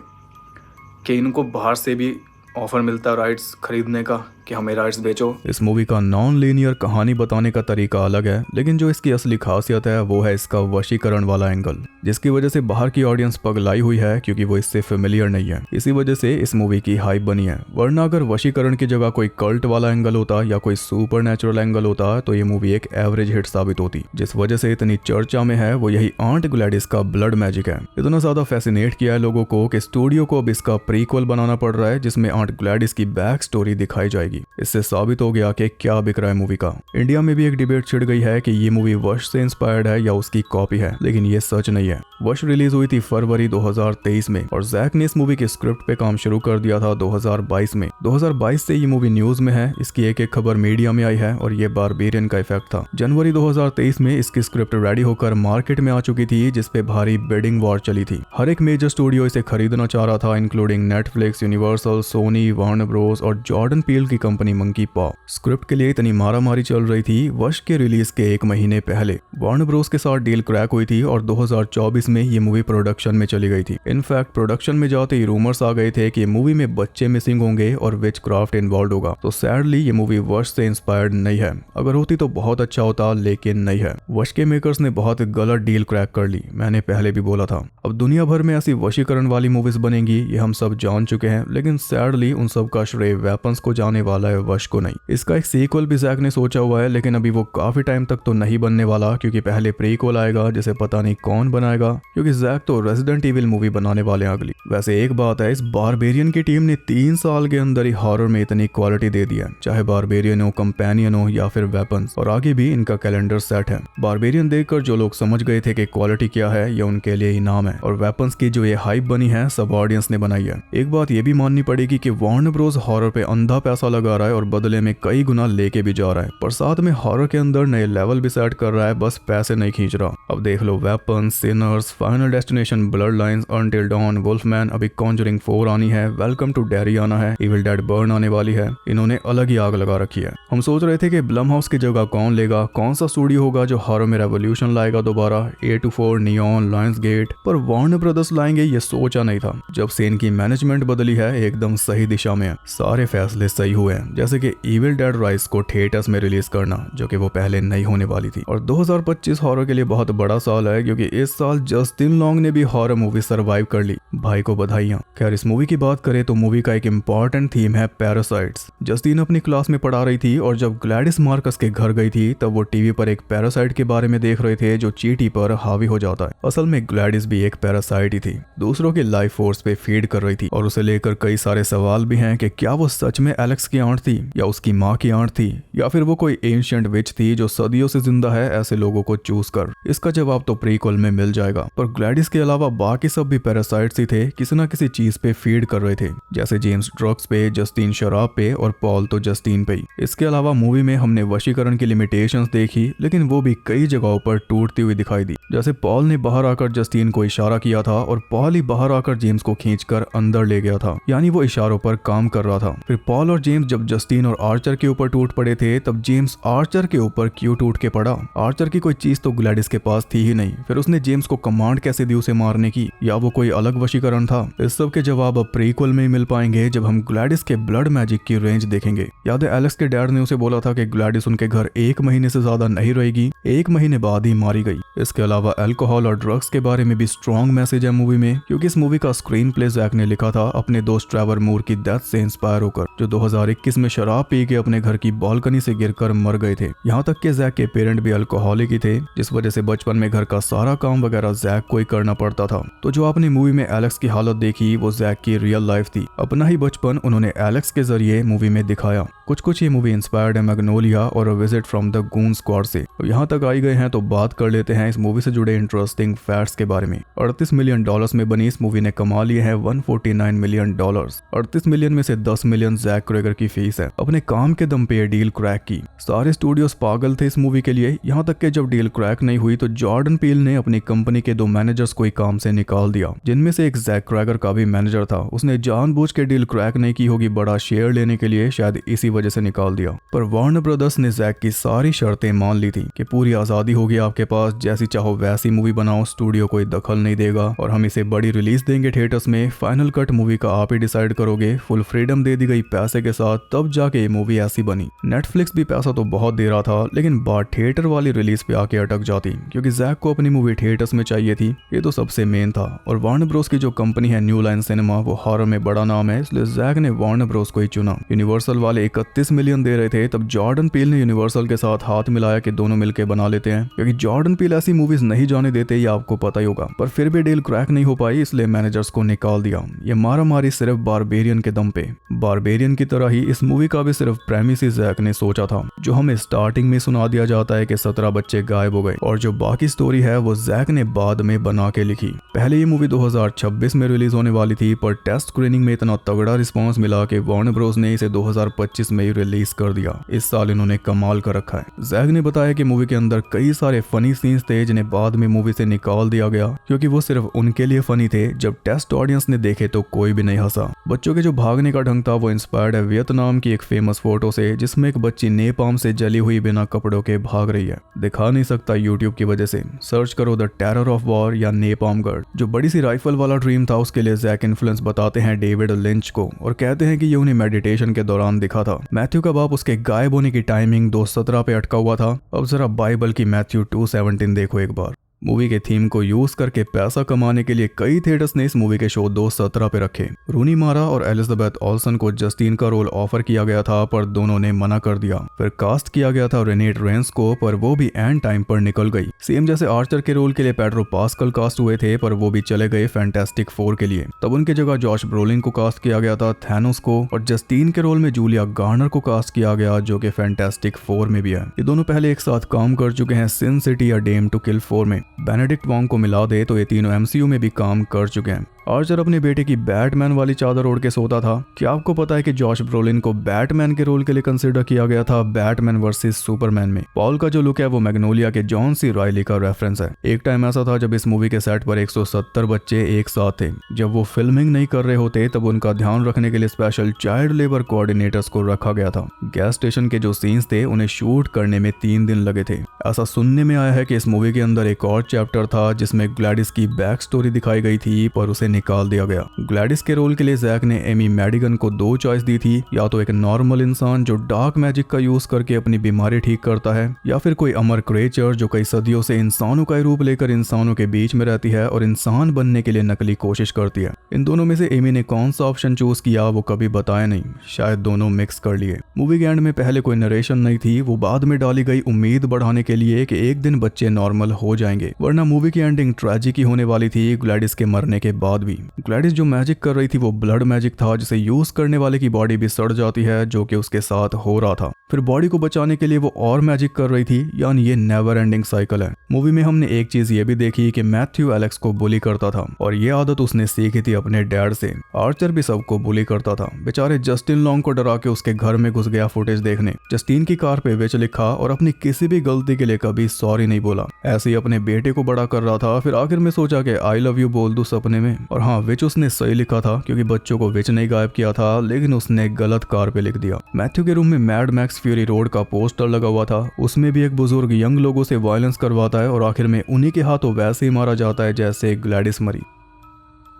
Speaker 2: कि इनको बाहर से भी ऑफ़र मिलता है राइट्स खरीदने का, कि हमें राइट्स बेचो।
Speaker 1: इस मूवी का नॉन लीनियर कहानी बताने का तरीका अलग है, लेकिन जो इसकी असली खासियत है वो है इसका वशीकरण वाला एंगल, जिसकी वजह से बाहर की ऑडियंस पगलाई हुई है क्योंकि वो इससे फेमिलियर नहीं है। इसी वजह से इस मूवी की हाइप बनी है, वरना अगर वशीकरण की जगह कोई कल्ट वाला एंगल होता या कोई सुपरनैचुरल एंगल होता तो ये मूवी एक एवरेज हिट साबित होती। जिस वजह से इतनी चर्चा में है वो यही आंट ग्लैडिस का ब्लड मैजिक है। इतना ज्यादा फैसिनेट किया है लोगों को कि स्टूडियो को अब इसका प्रीक्वल बनाना पड़ रहा है जिसमें आंट ग्लैडिस की बैक स्टोरी दिखाई जाएगी। इससे साबित हो गया कि क्या बिक रहा है मूवी का। इंडिया में भी एक डिबेट छिड़ गई है कि ये मूवी वश से इंस्पायर्ड है या उसकी कॉपी है, लेकिन ये सच नहीं है। वश रिलीज हुई थी फरवरी 2023 में और जैक ने इस मूवी के स्क्रिप्ट पे काम शुरू कर दिया था 2022 में। 2022 से ये मूवी न्यूज में है, इसकी एक खबर मीडिया में आई है और ये बारबेरियन का इफेक्ट था। जनवरी 2023 में इसकी स्क्रिप्ट रेडी होकर मार्केट में आ चुकी थी, जिसपे भारी बिडिंग वॉर चली थी। हर एक मेजर स्टूडियो इसे खरीदना चाह रहा था, including Netflix, Universal, Sony, Warner Bros और जॉर्डन पील की कंपनी मंकी पॉ। स्क्रिप्ट के लिए इतनी मारामारी चल रही थी, वश के रिलीज के एक महीने पहले वार्नर ब्रोस के साथ डील क्रैक हुई थी और 2024 में ये मूवी प्रोडक्शन में चली गई थी। इनफैक्ट प्रोडक्शन में जाते ही रूमर्स आ गए थे कि मूवी में बच्चे मिसिंग होंगे और विच क्राफ्ट इन्वॉल्व होगा। तो सैडली ये मूवी वश से इंस्पायर्ड नहीं है। अगर होती तो बहुत अच्छा होता, लेकिन नहीं है। वश के मेकर्स ने बहुत गलत डील क्रैक कर ली, मैंने पहले भी बोला था। अब दुनिया भर में ऐसी वशीकरण वाली मूवीज बनेंगी, ये हम सब जान चुके हैं, लेकिन सैडली उन सब का श्रेय वेपन्स को जाने वाला है, वश को नहीं। इसका एक सीक्वल भी जैक ने सोचा हुआ है, लेकिन अभी वो काफी टाइम तक तो नहीं बनने वाला, क्योंकि पहले प्रीक्वल आएगा जिसे पता नहीं कौन बनाएगा, क्योंकि जैक तो रेजिडेंट इविल मूवी बनाने वाले हैं अगली। वैसे एक बात है, इस बारबेरियन की टीम ने 3 साल के अंदर ही हॉरर में इतनी क्वालिटी दे दी है, चाहे बारबेरियन हो, कंपेनियन हो या फिर वेपन्स, और आगे भी इनका कैलेंडर सेट है। बारबेरियन देखकर जो लोग समझ गए थे कि क्वालिटी क्या है, ये उनके लिए इनाम है, और वेपन्स की जो ये हाइप बनी है सब ऑडियंस ने बनाई है। एक बात ये भी माननी पड़ेगी कि वार्नर ब्रोस हॉरर पे अंधा पैसा लगा रहा है और बदले में कई गुना लेके भी जा रहा है, पर साथ में हॉरर के अंदर नए लेवल भी सेट कर रहा है, बस पैसे नहीं खींच रहा। अब देख लो weapons, sinners, final destination, blood lines, until dawn, wolfman, अभी कॉन्जरिंग 4 आनी है, वेलकम टू डेरी आना है, इविल डेड बर्न आने वाली है। इन्होंने अलग ही आग लगा रखी है। हम सोच रहे थे कि ब्लम हाउस की जगह कौन लेगा, कौन सा स्टूडियो होगा जो हॉरर में रेवोल्यूशन लाएगा दोबारा, A24, नियॉन, लायंस गेट, पर वार्नर ब्रदर्स लाएंगे ये सोचा नहीं था। जब से इनकी मैनेजमेंट बदली है, एकदम सही दिशा में है, सारे फैसले सही हुए हैं, जैसे कि इविल डेड राइज को थिएटर्स में रिलीज करना, जो कि वो पहले नहीं होने वाली थी। और 2025 हॉरर के लिए बहुत बड़ा साल है, क्योंकि इस साल जस्टिन लॉन्ग ने भी हॉरर मूवी सरवाइव कर ली, भाई को बधाइयां। खैर, इस मूवी की बात करें तो मूवी का एक इंपॉर्टेंट थीम है पैरासाइट्स। जस्टिन अपनी क्लास में पढ़ा रही थी और जब ग्लैडिस मार्कस के घर गई थी तब वो टीवी पर एक पैरासाइट के बारे में देख रहे थे जो चींटी पर हावी हो जाता है। असल में ग्लैडिस भी एक पैरासाइट ही थी, दूसरों के लाइफ फोर्स पे फीड कर रही थी, और उसे लेकर कई सारे सवाल भी हैं कि क्या वो सच में एलेक्स की आंट थी, या उसकी माँ की आंट थी, या फिर वो कोई एंशिएंट विच थी जो सदियों से जिंदा है ऐसे लोगों को चूज कर। इसका जवाब तो प्रीक्वल में मिल जाएगा। पर ग्लैडिस के अलावा बाकी सब भी पैरासाइट्स ही थे, किसी न किसी चीज पे फीड कर रहे थे, जैसे जेम्स ड्रग्स पे, जस्टिन शराब पे और पॉल तो जस्टिन पे ही। इसके अलावा मूवी में हमने वशीकरण की लिमिटेशंस देखी, लेकिन वो भी कई जगहों पर टूटती हुई दिखाई दी। जैसे पॉल ने बाहर आकर जस्टिन को इशारा किया था और पॉल ही बाहर आकर जेम्स को खींचकर अंदर ले गया था, यानी वो इशारों पर काम कर रहा था। फिर पॉल और जेम्स जब जस्टिन और आर्चर के ऊपर टूट पड़े थे, तब जेम्स आर्चर के ऊपर क्यों टूट के पड़ा? आर्चर की कोई चीज तो ग्लैडिस के पास थी ही नहीं, फिर उसने जेम्स को कमांड कैसे दी उसे मारने की, या वो कोई अलग वशीकरण था? इस सब के जवाब अब प्रीक्वल में ही मिल पाएंगे जब हम ग्लैडिस के ब्लड मैजिक की रेंज देखेंगे। याद है एलेक्स के डैड ने उसे बोला था कि ग्लैडिस उनके घर 1 महीने से ज्यादा नहीं रहेगी, 1 महीने बाद ही मारी गई। इसके अलावा अल्कोहल और ड्रग्स के बारे में भी स्ट्रॉन्ग मैसेज है मूवी में, क्योंकि इस मूवी का स्क्रीन प्ले जैक ने लिखा था अपने दोस्त ट्रेवर मूर की डेथ से इंस्पायर होकर, जो 2021 में शराब पी के अपने घर की बालकनी से गिरकर मर गए थे। यहाँ तक कि जैक के पेरेंट भी अल्कोहलिक ही थे, जिस वजह से बचपन में घर का सारा काम वगैरह जैक को ही करना पड़ता था। तो जो आपने मूवी में एलेक्स की हालत देखी वो जैक की रियल लाइफ थी, अपना ही बचपन उन्होंने एलेक्स के जरिए मूवी में दिखाया। कुछ ये मूवी इंस्पायर्ड है मैग्नोलिया और visit from the goon squad से। तो यहाँ तक आई गए हैं तो बात कर लेते हैं इस मूवी से जुड़े इंटरेस्टिंग फैक्ट्स के बारे में। $38 मिलियन में बनी इस मूवी ने कमा लिए हैं $149 मिलियन। 38 मिलियन में से 10 मिलियन जैक क्रेगर की फीस है। अपने काम के दम पे ये डील क्रैक की। सारे स्टूडियोज पागल थे इस मूवी के लिए, यहाँ तक कि जब डील क्रैक नहीं हुई तो जॉर्डन पील ने अपनी कंपनी के 2 मैनेजर्स को ही काम से निकाल दिया, जिनमें से एक जैक क्रेगर का भी मैनेजर था। उसने जानबूझ के डील क्रैक नहीं की होगी, बड़ा शेयर लेने के लिए, शायद इसी वजह से निकाल दिया। पर वार्नर ब्रदर्स ने जैक की सारी शर्तें मान ली थी कि पूरी आजादी होगी आपके पास, जैसी चाहो वैसी मूवी बनाओ, स्टूडियो कोई दखल नहीं देगा और हम इसे बड़ी रिलीज देंगे थिएटर्स में, फाइनल कट मूवी का आप ही डिसाइड करोगे। फुल फ्रीडम दे दी गई पैसे के साथ, था, तब जाके ये मूवी ऐसी बनी। नेटफ्लिक्स भी पैसा तो बहुत दे रहा था, लेकिन बात थिएटर वाली रिलीज पे आके अटक जाती, क्योंकि जैक को अपनी मूवी थिएटर्स में चाहिए थी। ये तो सबसे मेन था। और वार्नर ब्रोस की जो कंपनी है न्यू लाइन सिनेमा, वो हॉरर में बड़ा नाम है, इसलिए जैक ने वार्नर ब्रोस को ही चुना। यूनिवर्सल वाले 31 मिलियन दे रहे थे, तब जॉर्डन पील ने यूनिवर्सल के साथ हाथ मिलाया कि दोनों मिलकर बना लेते हैं, क्योंकि जॉर्डन पील ऐसी मूवीज नहीं जाने देते, ये आपको पता ही होगा। पर फिर भी डील क्रैक नहीं हो पाई, इसलिए मैनेजर्स को निकाल दिया। ये मारा मारी सिर्फ बारबेरियन के दम पे। बारबेरियन की तरह ही इस मूवी का भी सिर्फ प्रेमिस ही जैक ने सोचा था। जो हमें स्टार्टिंग में सुना दिया जाता है कि 17 बच्चे गायब हो गए, और जो बाकी स्टोरी है वो जैक ने बाद में बना के लिखी। पहले ये मूवी 2026 में रिलीज होने वाली थी, पर टेस्ट स्क्रीनिंग में इतना तगड़ा रिस्पांस मिला कि वार्नर ब्रोस ने इसे 2025 में ही रिलीज कर दिया। इस साल इन्होंने कमाल कर रखा है। जैक ने बताया कि मूवी के अंदर कई सारे फनी सीन्स थे जिन्हें बाद में मूवी से निकाल दिया गया, क्योंकि वो सिर्फ उनके लिए फनी थे। जब टेस्ट ऑडियंस ने देखे तो कोई भी नहीं हंसा। बच्चों के जो भागने का ढंग था वो इंस्पायर्ड है वियतनाम की एक फेमस फोटो से, जिसमें एक बच्ची नेपाम से जली हुई बिना कपड़ों के भाग रही है। दिखा नहीं सकता यूट्यूब की वजह से, सर्च करो द टेरर ऑफ वॉर या नेपाम गर्ल। जो बड़ी सी राइफल वाला ड्रीम था, उसके लिए जैक इन्फ्लुएंस बताते हैं डेविड लिंच को, और कहते हैं कि ये उन्हें मेडिटेशन के दौरान दिखा था। मैथ्यू का बाप उसके गायब होने की टाइमिंग 2:17 पे अटका हुआ था। अब जरा बाइबल की मैथ्यू 2:17 देखो एक बार। मूवी के थीम को यूज करके पैसा कमाने के लिए कई थिएटर्स ने इस मूवी के शो 2:17 पे रखे। रूनी मारा और एलिजाबेथ ऑल्सन को जस्टिन का रोल ऑफर किया गया था, पर दोनों ने मना कर दिया। फिर कास्ट किया गया था रेनेट रेंस को, पर वो भी एंड टाइम पर निकल गई। सेम जैसे आर्चर के रोल के लिए पेड्रो पास्कल कास्ट हुए थे, पर वो भी चले गए फैंटास्टिक 4 के लिए। तब उनकी जगह जॉश ब्रोलिन को कास्ट किया गया था थैनोस को, और जस्टिन के रोल में जूलिया गार्नर को कास्ट किया गया, जो कि फैंटास्टिक 4 में भी है। ये दोनों पहले एक साथ काम कर चुके हैं सिन सिटी या डेम टू किल 4 में। बेनेडिक्ट वॉन्ग को मिला दे तो ये तीनों एमसीयू में भी काम कर चुके हैं। आर्चर अपने बेटे की बैटमैन वाली चादर ओढ़ के सोता था। क्या आपको पता है कि जॉश ब्रोलिन को बैटमैन के रोल के लिए कंसिडर किया गया था बैटमैन वर्सेस सुपरमैन में। पॉल का जो लुक है वो मैग्नोलिया के जॉन सी राइली का रेफरेंस है। एक टाइम ऐसा था जब इस मूवी के सेट पर 170 बच्चे एक साथ थे। जब वो फिल्मिंग नहीं कर रहे होते तब उनका ध्यान रखने के लिए स्पेशल चाइल्ड लेबर कोऑर्डिनेटर्स को रखा गया था। गैस स्टेशन के जो सीन्स थे उन्हें शूट करने में 3 दिन लगे थे। ऐसा सुनने में आया है कि इस मूवी के अंदर एक और चैप्टर था जिसमें ग्लैडिस की बैक स्टोरी दिखाई गई थी, पर उसे निकाल दिया गया। ग्लैडिस के रोल के लिए जैक ने एमी मैडिगन को 2 चॉइस दी थी, या तो एक नॉर्मल इंसान जो डार्क मैजिक का यूज करके अपनी बीमारी ठीक करता है, या फिर कोई अमर क्रिएचर जो कई सदियों से इंसानों का रूप लेकर इंसानों के बीच में रहती है और इंसान बनने के लिए नकली कोशिश करती है। इन दोनों में से एमी ने कौन सा ऑप्शन चूज किया वो कभी बताया नहीं, शायद दोनों मिक्स कर लिए। मूवी के एंड में पहले कोई नरेशन नहीं थी, वो बाद में डाली गई उम्मीद बढ़ाने के लिए कि एक दिन बच्चे नॉर्मल हो जाएंगे, वरना मूवी की एंडिंग ट्रेजिक ही होने वाली थी ग्लैडिस के मरने के बाद भी। ग्लैडिस जो मैजिक कर रही थी वो ब्लड मैजिक था, जिसे यूज करने वाले की बॉडी भी सड़ जाती है, जो कि उसके साथ हो रहा था। फिर बॉडी को बचाने के लिए वो और मैजिक कर रही थी, यानी ये नेवर एंडिंग साइकिल है। मूवी में हमने एक चीज ये भी देखी कि मैथ्यू एलेक्स को बुली करता था, और ये आदत उसने सीखी थी अपने डैड से। आर्चर भी सबको बुली करता था। बेचारे जस्टिन लॉन्ग को डरा के उसके घर में घुस गया फुटेज देखने। जस्टिन की कार पे विच लिखा और अपनी किसी भी गलती के लिए कभी सॉरी नहीं बोला। ऐसे ही अपने बेटे को बड़ा कर रहा था। फिर आखिर में सोचा कि आई लव यू बोल दूं सपने में, और हाँ विच उसने सही लिखा था क्योंकि बच्चों को विच नहीं गायब किया था, लेकिन उसने गलत कार पे लिख दिया। मैथ्यू के रूम में मैड मैक्स फ्यूरी रोड का पोस्टर लगा हुआ था, उसमें भी एक बुजुर्ग यंग लोगों से वायलेंस करवाता है और आखिर में उन्हीं के हाथों वैसे ही मारा जाता है जैसे ग्लैडिस मरी।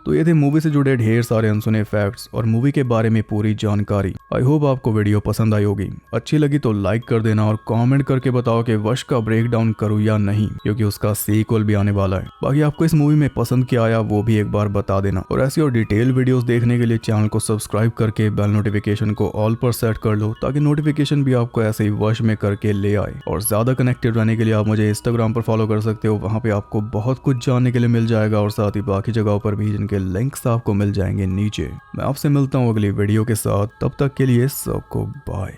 Speaker 1: तो ये थे मूवी से जुड़े ढेर सारे अनसुने फैक्ट्स और मूवी के बारे में पूरी जानकारी। आई होप आपको वीडियो पसंद आई होगी। अच्छी लगी तो लाइक कर देना और कमेंट करके बताओ कि वश का ब्रेक डाउन करूँ या नहीं, क्योंकि उसका सीक्वल भी आने वाला है। बाकी आपको इस मूवी में पसंद क्या आया वो भी एक बार बता देना, और ऐसी और डिटेल वीडियोस देखने के लिए चैनल को सब्सक्राइब करके बेल नोटिफिकेशन को ऑल पर सेट कर लो, ताकि नोटिफिकेशन भी आपको ऐसे ही वश में करके ले आए। और ज्यादा कनेक्टेड रहने के लिए आप मुझे इंस्टाग्राम पर फॉलो कर सकते हो, वहाँ पे आपको बहुत कुछ जानने के लिए मिल जाएगा, और साथ ही बाकी जगहों पर भी जिनके लिंक्स आपको मिल जाएंगे नीचे। मैं आपसे मिलता हूँ अगली वीडियो के साथ, तब तक के लिए सबको बाय।